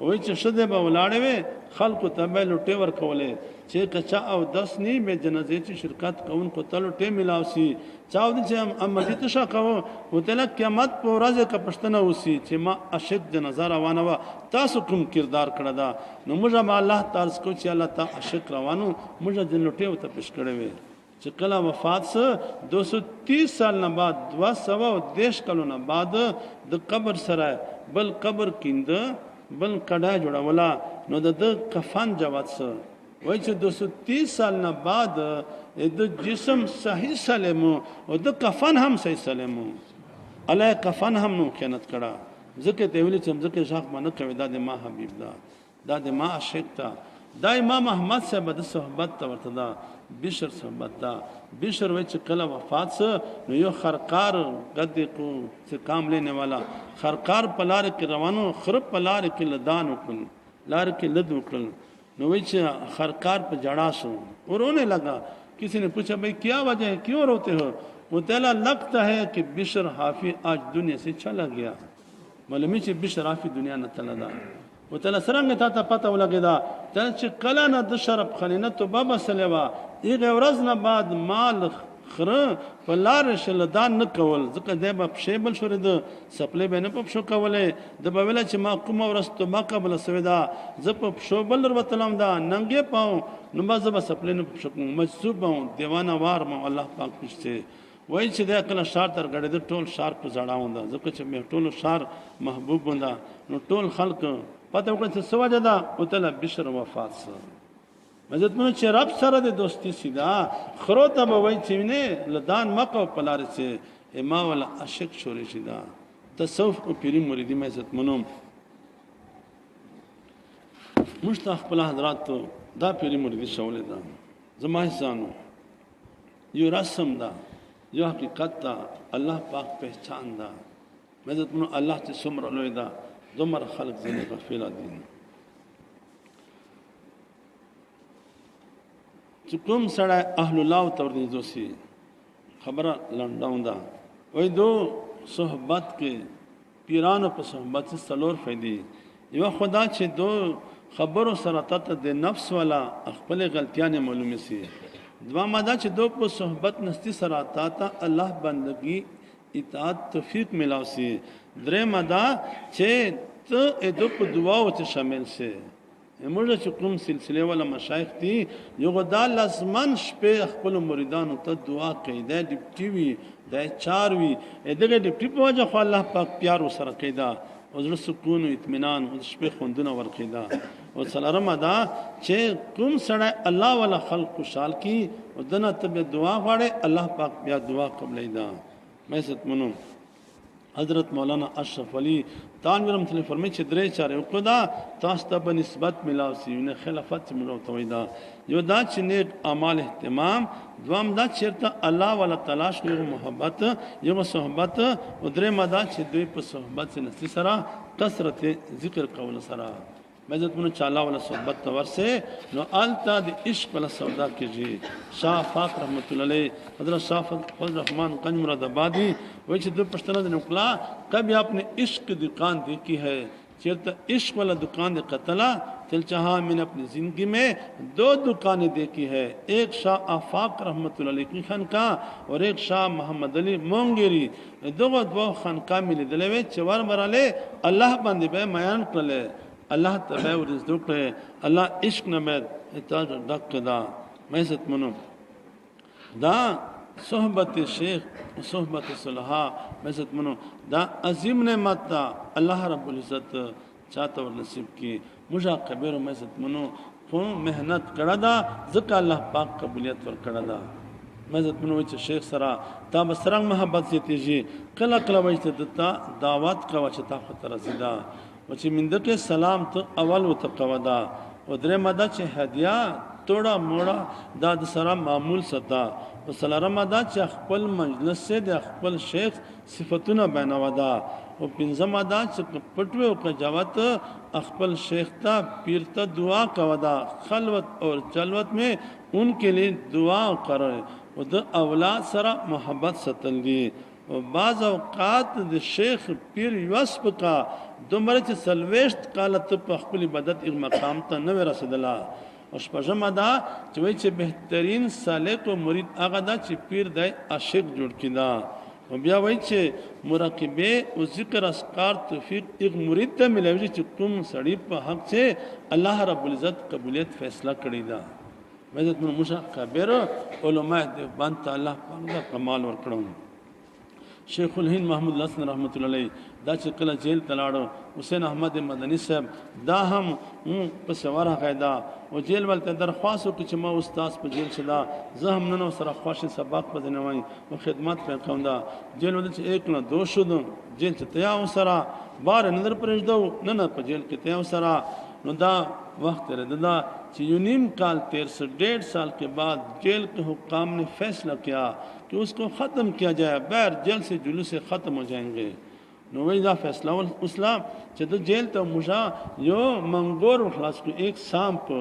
وای چې شده به ولاړې وي خلکو ته به لټي ور کولې چې کچا او 10 نه به جنازه چې شرکت کوون کو ته لټي ملاوسی چاو دي چې امدی ته شاکو وتل قیامت په ورځ کې پښتنه وسی چې ما اشد جنازه روانه وا تاسو کوم کردار کړه دا نو موږ ما الله تعالی کو چې الله تعالی اشد روانو موږ د لټي او ته پښ کړه وي چې کله وفات سه 230 سال نه بعد 210 کلونه بعد د قبر سره بل قبر کیند بل کډا جوړولا نو د کفن جواد سه وای چې 230 سال نه بعد د جسم صحیح سلیم او د کفن هم صحیح سلیم الله کفن هم نو خیانت کړه ځکه ته ویل چې ځکه شاخ باندې کوي د ما حبیب دا د ما عاشق تا دا امام احمد صاحب د صحبت ته ورته دا بشر صحبت دا بشر وای چې کله وفات سه نو یو خرقار قد کو سے کام لینے والا خرقار پلار کې روانو خرب پلار کې لدان وکړ لار کې لد وکړ نو وای چې خرقار په جڑا شو ورونه لگا کسی نے پوچھا بھائی کیا وجہ ہے کیوں روتے ہو وہ تلا لگتا ہے کہ بشر حافی آج دنیا سے چلا گیا معلومی چې بشر حافی دنیا نه تللا دا و تل سرنګ ته پته ولګی دا چې کله نه د شرف خلینه تو بابا سلوا ایغه ورځ نه بعد مال خره په لار شل دان نه کول ځکه د په شیبل شورې د سپلې به نه په شو کوله د بویل چې ما کوم ورستو ما قبل سودا ز په شوبل وتلم دا ننګې پاو نو ما ز په سپلې نه په شو مجذوب دیوانه وار ما الله پاک پښته وای چې د کله شار تر غړې د ټول شار په زړاوند ځکه چې مې ټول شار محبوب وندا نو ټول خلق پته وکړه چې سوجه دا او تل بشر وفات سره مزت منو چې رب سره د دوستی سیدا خرو ته به وای چې نه لدان مکو پلار سے اما ولا عاشق شوري سیدا تصوف کو پیری مریدی مزت منو مشتاق خپل حضرات دا پیری مریدی شولې دا زما حسانو یو رسم دا یو حقیقت دا الله پاک پہچان دا مزت منو الله چې څومره لوی دا دومره خلق زنه غفله دي چې کوم سره اهل الله تورې دوسی خبره لنډاون دا وای دو صحبت کې پیرانو په صحبت سے څلور فائدې یو خدا چې دو خبرو سره ته د نفس والا خپل غلطیاں معلومه سي دوا ماده چې دو په صحبت نستی سره ته الله بندگی اطاعت توفیق ملاوسی درې ماده چې ته دو په دعا او ته شامل سي موږ چې کوم سلسله ولا مشایخ دي یو غدا لازمن شپه خپل مریدانو ته دعا کوي دا ډیپټي وي دا چار وي دغه ډیپټي په وجه خو الله پاک پیار وسره کوي دا او زړه سکون او اطمینان او شپه خوندونه ورکړي دا او سلام ادا چې کوم سره الله ولا خلق خوشحال کی او دنه ته دعا غواړي الله پاک بیا دعا قبلې دا مې ست منو حضرت مولانا اشرف علی تانویر رحمت الله فرمایي چې درې چاره خدا تاسو ته په نسبت ملاوي نه خلافت ملو تویدا یو دا چې نیک اعمال اهتمام دوام دا چیرته الله ولا تلاش یو محبت یو صحبت او درې مدا چې دوی په صحبت سره سره کثرت ذکر قول سره مزت منو چالا ولا صحبت تور سے نو التا د عشق ولا سودا کیږي شاه فاق رحمت الله علیه حضرت شاه فضل الرحمن کنج مراد آبادی وای چې د پښتنه د نقلا کبھی اپنے عشق کی دکان دیکھی ہے چلتا عشق والا دکان قتلا چل چاہا میں نے اپنی زندگی میں دو دکانیں دیکھی ہے ایک شاہ آفاق رحمت اللہ علیہ کی خانقاہ اور ایک شاہ محمد علی مونگیری دو خانقاہ ملی دلوے چوار مرالے اللہ باندې به میان کړل الله تبع ورزدو کړ الله عشق نه مې ته ډک دا مې ست منو دا صحبت شیخ صحبت صلحا مې ست منو دا عظیم نعمت دا الله رب العزت چاته ور نصیب کی مجا کبیر مې ست منو خو مهنت کړه دا ځکه الله پاک قبولیت ور کړه دا مې ست منو چې شیخ سره تا بسرنګ محبت زیاتېږي کله کله وایي ته دعوت کا چې تا خطر رسیدا و چې منده سلام ته اول وتقودا او درې ماده چې هدیه توړه موړه دا د سره معمول ستا او سلام ماده چې خپل مجلس سے د خپل شیخ صفاتونه بیانودا او پنځه ماده چې پټوي او کجاوت خپل شیخ ته پیر ته دعا کودا خلوت اور جلوت میں ان کے لیے دعا کرے او د اولاد سره محبت ستلګي او بعض اوقات د شیخ پیر وصف کا دومره چې سلويشت قالت په خپل عبادت یو مقام ته نه رسیدله او شپږم دا چې وایي چې بهترین سالک او مرید هغه دا چې پیر دای عاشق جوړ کیدا او بیا وایي چې مراقبه او ذکر اسکار توفیق یک مرید ته ملوي چې کوم سړی په حق سے الله رب العزت قبولیت فیصله کړی دا مزت من مشکبر علماء دیوبند ته الله پاک کمال ورکړو شیخ الهند محمود الحسن رحمت الله علیه دا چې کله جیل تلاړو حسین احمد مدنی صاحب دا هم په سواره قاعده او جیل ولته درخواست وکړي چې ما استاد په جیل شدا زه هم نن سره خوښ سبق بدنوي او خدمت په کوم دا جیل ولته چې ایک نه دو شو جیل ته تیا سره بار نظر پرېږدو نه په جیل کې تیا سره نو دا وقت ردا چې یو نیم کال 1.5 سال کے بعد جیل کے حکام نے فیصلہ کیا کہ اس کو ختم کیا جائے بغیر جیل سے جلوس سے ختم ہو جائیں گے نو وی دا فیصلہ اسلام چې د جیل ته مشا یو منګور خلاص کو ایک سامپ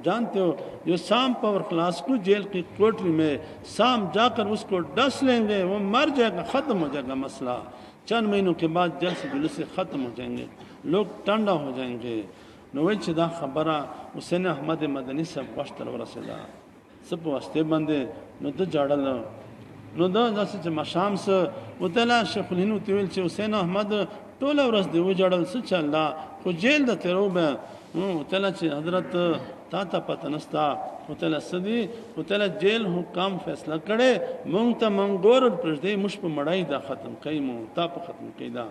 जानते हो जो सांप और क्लास को जेल की कोठरी में सांप जाकर उसको डस लेंगे वो मर जाएगा ख़त्म हो जाएगा मसला चंद महीनों के बाद जेल से जुलूस से ख़त्म हो जाएंगे लोग ठंडा हो जाएंगे नोवे चिदा खबरा हुसैन अहमद मदनी सब पश्तर वरसदा सब वास्ते बंदे नो द जड़ल नो द जैसे मशाम से उतला शेखुलिन उतविल चे हुसैन अहमद टोला वरस दे वो जड़ल से चलदा को जेल द तेरोबे उतला चे हजरत ताता पतनस्ता उतला सदी उतला जेल हुकाम फैसला करे मुंगता मंगोर प्रजदे मुश्प मड़ाई दा खत्म कई मु ताप खत्म कईदा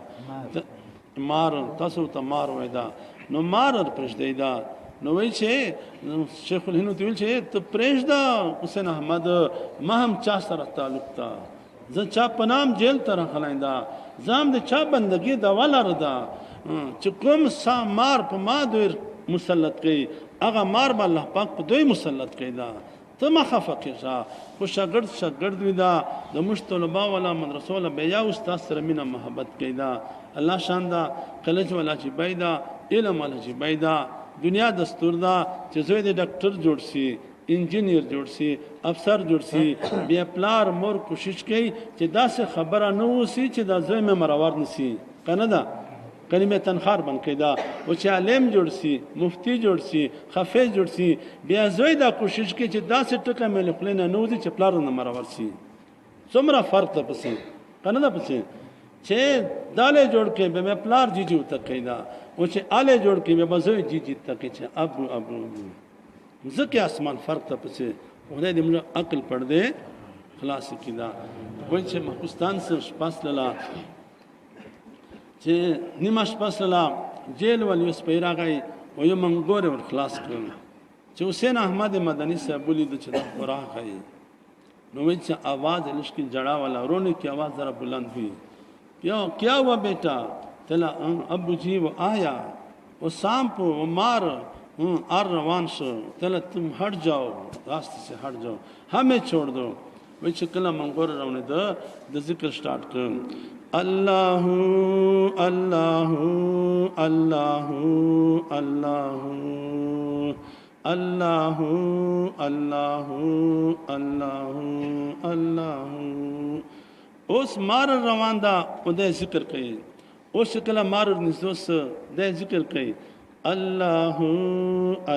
मार तसो त मार वैदा नो मार प्रजदे दा نو وای چې شیخ الهند ویل چې ته پرېږده حسین احمد ما هم چا سره تعلق تا زه چا په نام جیل ته راغلی دا زه هم د چا بندګي دوا لره ده چې کوم مار په ما دوی مسلط کوي هغه مار به الله پاک په دوی مسلط کوي دا ته ما خفه کېږه خو شاګرد وي دا د موږ طلبا والا مدرسو والا بیا یا استاد سره مینه محبت کوي دا الله شان دا کلچ والا چې پیدا علم والا چې پیدا دنیا دستور دا چې زوی د ډاکټر جوړ شي انجینیر جوړ شي افسر جوړ شي بیا پلار مور کوشش کوي چې داسې خبره نه وسی چې دا زوی مې مرور نسی کنه دا کلمه تنخار بن کېدا او چې عالم جوړ شي مفتی جوړ شي حافظ جوړ شي بیا زوی دا کوشش کوي چې داسې ټکه مې خپل نه نوځي چې پلار نه مرور شي څومره فرق ته پسې کنه دا پسې چې داله جوړ کې به پلار جی وته کېدا او چې آله جوړ کې به زوی جی تک چې ابو ځکه اسمان فرق ته پسې خدای دې موږ عقل پړ دې خلاص کیدا وای چې مخستان سره شپاس لاله چې نیمه شپه لا جیل ول یو سپیرا غي او یو منګور ور خلاص کړل چې حسین احمد مدني صاحب ولید چې دا قرآن غي نو وی چې आवाज لشکي جڑا والا رونے کی आवाज ذرا بلند ہوئی کیا ہوا بیٹا تلا ابو جی وہ آیا وہ سانپ وہ مار اور روان شو تلا تم ہٹ جاؤ راستے سے ہٹ جاؤ ہمیں چھوڑ دو وی چې کله منګور راونه د ذکر سٹارټ کړ اللہ اللہ اللہ اللہ اللہ اللہ اللہ اللہ اوس مار روان دا او د ذکر کوي اوس کله مار نزوس د ذکر کوي اللہ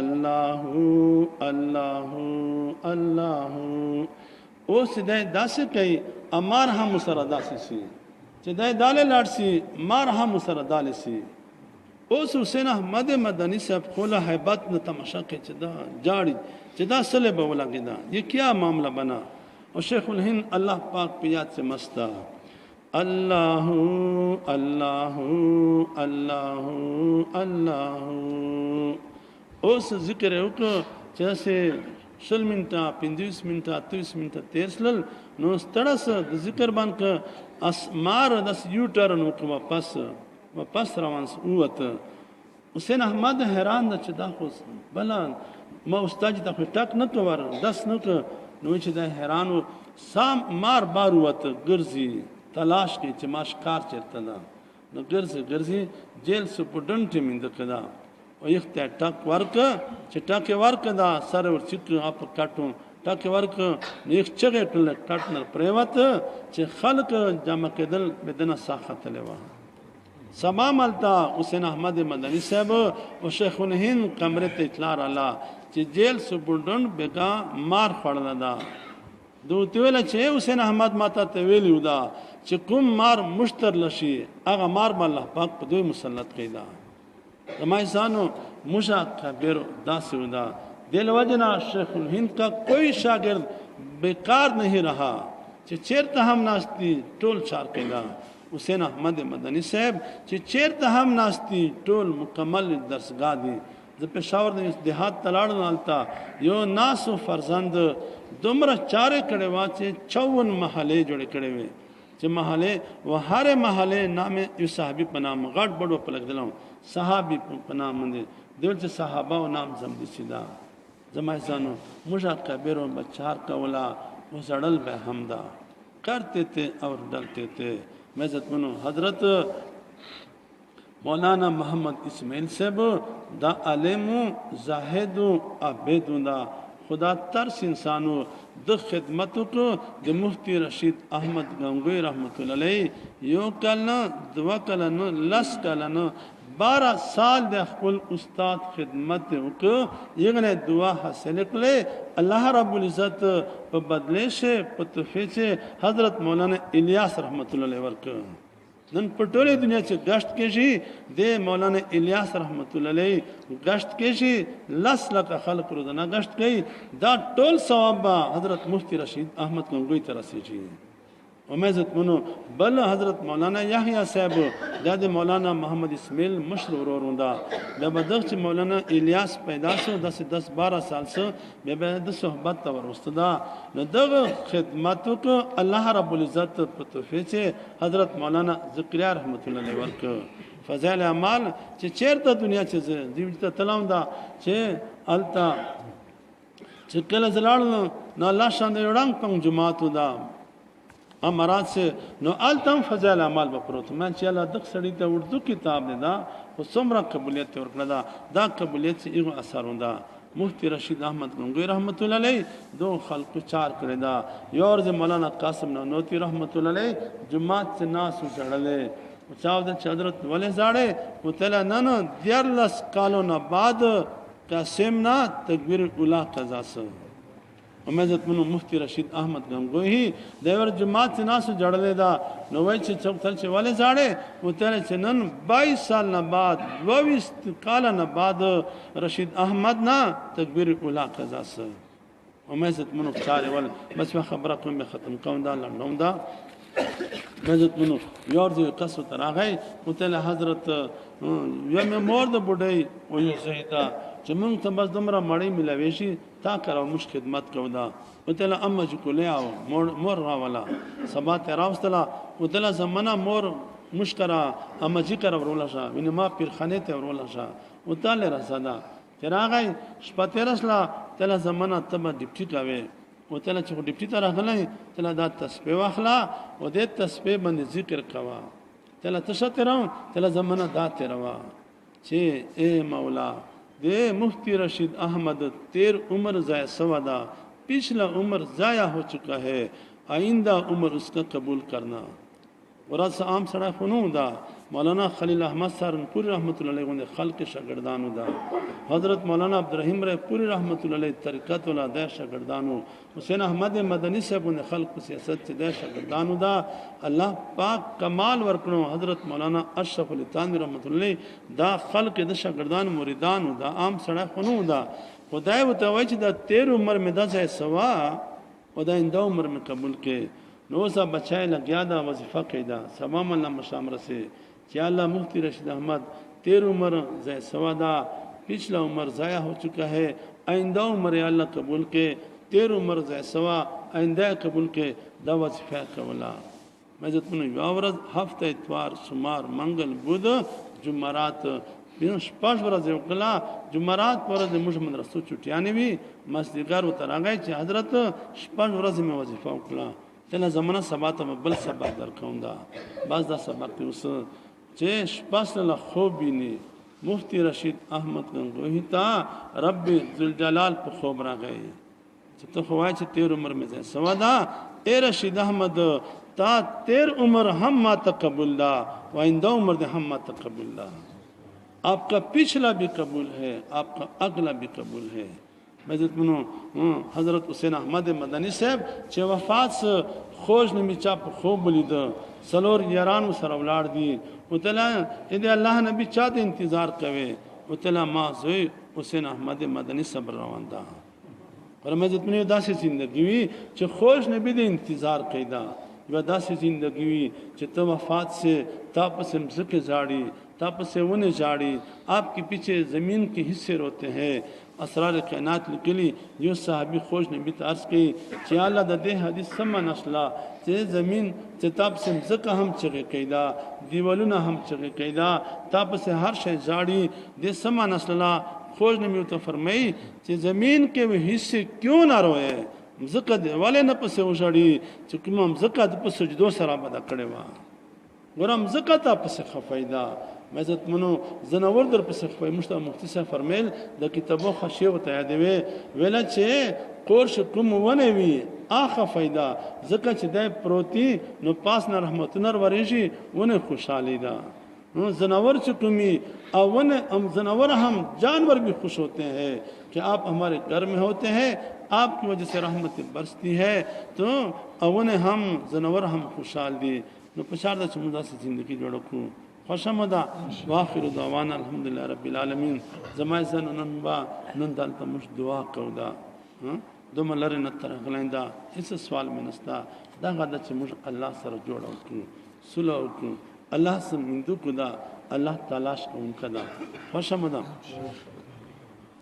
اللہ اللہ اللہ اوس د داسې کوي امار هم سره داسې شي چې دای داله لاړ سي مار هم سره داله سي اوس حسین احمد مدنی صاحب خوله هیبت نه تماشا کوي چې دا جاړي چې دا سله به ولګیدا یہ کیا معاملہ بنا اور شیخ الہند اللہ پاک په یاد سے مستا اللہ اللہ اللہ اللہ اوس ذکر وکړه چې شل منټه 50 منټه 30 منټه تیرسل نو ستړس د ذکر باندې اسمار دس یو ټرن وکړه واپس روان وته حسین احمد حیران د چې دا خو بل ما استاد ته ټاک نه کور دس نه نو چې دا حیران سام مار بار وته ګرځي تلاش کې چې ماش کار چرته ده نو ګرځي جیل سپډنټ مند کدا او یو ته ټاک ورک چې ټاک ورک دا سره ور چې اپ کټو ټاک ورک نیک چغه ټل ټاټنر پریوت چې خلق جمع کېدل بدنه ساخت لوا سما ملتا حسین احمد مدنی صاحب او شیخ الهند کمره ته اطلاع الله چې جیل سپډن بیگا مار خړل دا دوی ویل چې حسین احمد ماته ته ویلو دا چې کوم مار مشتر لشي هغه مار الله پاک په دوی مسلط کیدا رمایسانو مشا خبر داس ودا دل وجنا شیخ الهند کا کوئی شاگرد بیکار نہیں رہا چې چیرته هم ناشتی ټول چار کیدا حسین احمد مدنی صاحب چې چیرته هم ناشتی ټول مکمل درسګاه دي د پېښور د دیہات تلاړ نالتا یو ناسو فرزند دومره چاره کړي وا چې 54 محله جوړ کړي وي چې محله و هر محله نام یو صحابي په نام غټ بډو په لګدلو صحابي په نام باندې دغه صحابه او نام زم دي سیدا زمایزانو مجا کبیرو بچار کولا وسړل به حمدا کرتے تھے اور ڈلتے تھے میں عزت منو حضرت مولانا محمد اسماعیل صاحب دا علم زاہد عابد دا خدا ترس انسانو د خدمت کو د مفتی رشید احمد گنگوی رحمت الله علیه یو کلن دوا کلن لس کلن 12 سال د خپل استاد خدمت وکړه یغه دعا حاصل کړي الله رب العزت په بدله شه په تفیه حضرت مولانا الیاس رحمت الله علیه ورکړه نن په ټوله دنیا چې غشت کېږي د مولانا الیاس رحمت الله علیه غشت کېږي لس لک خلق روزانه غشت کوي دا ټول ثواب حضرت مفتی رشید احمد گنگوی تر رسیږي عزت منو بل حضرت مولانا یحیی صاحب د مولانا محمد اسماعیل مشر ورور دا د بدغ مولانا الیاس پیدا شو د 10-12 سال سره به د صحبت ته ورسته نو دغه خدمت کو الله رب العزت په توفیق حضرت مولانا زکریا رحمت الله علیه ورک فضائل اعمال چې چیرته دنیا چې دیوته تلام دا چې التا چې کله زلاړ نو الله شان دې رنگ په جماعت دا امرات سے نو التم فضائل اعمال به پروت من چې الله دغه سړی ته اردو کتاب نه دا خو څومره قبولیت ورکړه دا قبولیت چې یو اثر وندا مفتی رشید احمد گنگوی رحمت الله علیه دو خلق چار کړه دا یور د مولانا قاسم نانوتی رحمت الله علیه جماعت سے ناس جړلې او چاو د حضرت ولې زاړې وتل نن دیرلس کالو نه بعد قاسم نا تکبیر الاولا قضا سره امید منو مفتی رشید احمد گنگوی دیور جماعت ناس جړلې دا نو وای چې څوک تل چې ولې زاړې وتل چې نن 22 سال نه بعد 22 کال نه بعد رشید احمد نا تکبیر الاولا قضا سره امید منو چاره ول بس خبره کوم ختم کوم دا لنډوم دا مزت منو یار دې قصو تراغی وتل حضرت یم مور د بډای وې زیتا چې مونږ ته بس دمره مړی ملوي شي تا کرو مش خدمت کو دا وتل اما چې کولې او مور را ولا سبا ته راوستلا وتل زمانہ مور مشکرا اما چې کر ورولا شه ویني ما پیرخانه ته ورولا شه وتل رسدا تراغی شپته رسلا تل زمانہ تبه ډیپټی کاوه وتل چې ډیپټی ته راغلی تل دا تسبیح واخلا او دې تسبیح باندې ذکر کوا تل تشترو تل زمانہ دا تروا چې اے مولا دے مفتی رشید احمد 13 عمر ضائع سوادا پچھلا عمر ضائع ہو چکا ہے آئندہ عمر اس کا قبول کرنا ورات سے عام سڑا خنو دا مولانا خلیل احمد سہارنپوری رحمت اللہ علیہ خلق شاگردانو دا حضرت مولانا عبدالرحیم رحم پوری رحمت اللہ علیہ طریقت والا دے شاگردانو حسین احمد مدنی صاحب نے خلق سیاست سے دے شاگردانو دا اللہ پاک کمال ورکنو حضرت مولانا اشرف علی تانوی رحمت اللہ علیہ دا خلق دے شاگردان مریدانو دا عام سڑا خنو دا خدای وتوای چې دا 13 عمر میں دا ځای سوا او دا اند عمر میں قبول کې نو سا بچای لګیا دا وظیفه کیدا تمام الله مشامره سے کہ اللہ مفتی رشید احمد 13 عمر ضائع سوا دا پچھلا عمر ضائع ہو چکا ہے آئندہ عمر اللہ قبول کے 13 عمر ضائع سوا آئندہ قبول کے دا وظیفہ کولا مزت من یاورز ہفتہ اتوار سمار منگل بدھ جمعرات پنځ ورځې وکړه جمعرات پر د موږ مدرسو چټیانې وی مسجدګر وترانګای چې حضرت پنځ ورځې مې وظیفه وکړه تله زمانہ سبا ته بل سبا درکوم دا بعض دا سبق اوس چې شپاس له خوب بینی مفتی رشید احمد گنگوہی تا رب ذوالجلال په خوب راغی چې ته خوای چې 13 عمر مې ده سوادا اے رشید احمد تا 13 عمر ہم ما تقبل دا و آئندہ عمر دے ہم ما تقبل دا آپ کا پچھلا بھی قبول ہے آپ کا اگلا بھی قبول ہے مزید منو حضرت حسین احمد مدنی صاحب چې وفات خوش نمی چا په خوب ولید سلور یاران سره ولاړ دي وتلا دې الله نبی چا ته انتظار کوي وتلا ما زوی حسین احمد مدنی صبر روان دا پر مزید منو داسې زندگی وی چې خوش نبی دې انتظار کیدا یو داسې زندگی وی چې ته وفات سے تا پس مزکه زاړي تاپ سے ون جاڑی آپ کے پیچھے زمین کے حصے روتے ہیں اسرار کائنات لکلی یو صحابی خوش نبی عرض کی چې الله د دې حدیث سم نشلا چې زمین چې تاپ سے زکه هم چغه کیدا دیوالونه هم چغه کیدا تاپ سے هر شی جاڑی دې سم نشلا خوش نبی تو فرمائی چې زمین کے وہ حصے کیوں نہ روئے زکه دیواله نه پسې وشاړي چې کوم زکه د سجدو سره بد کړي وا ګورم زکه تا پسې خفایدا مزت منو زنور در پس خپل مشته مفتی صاحب فرمیل د کتابو خشیه وته یادوي ویل چې قرش کوم ونه وی اخه فائدہ زکه چې د پروتی نو پاس نه رحمتونر ورشي ونه خوشالي دا نو زنور چې کومي او ونه هم زنور هم جانور بھی خوش ہوتے ہیں کہ آپ ہمارے گھر میں ہوتے ہیں آپ کی وجہ سے رحمت برستی ہے تو اونه هم زنور هم خوشحال دي نو پشار د چمدا سے زندگی جوړ کو خوشمدا واخر دعوانا الحمدلله رب العالمین زمای سن نن با نن دلته مش دعا کو دا دومره لرې نه تر غلیندا هیڅ سوال مې نستا دا غدا چې موږ الله سره جوړ وکړو صلح وکړو الله سره مندو کو دا الله تعالی شکونکا دا خوشم ده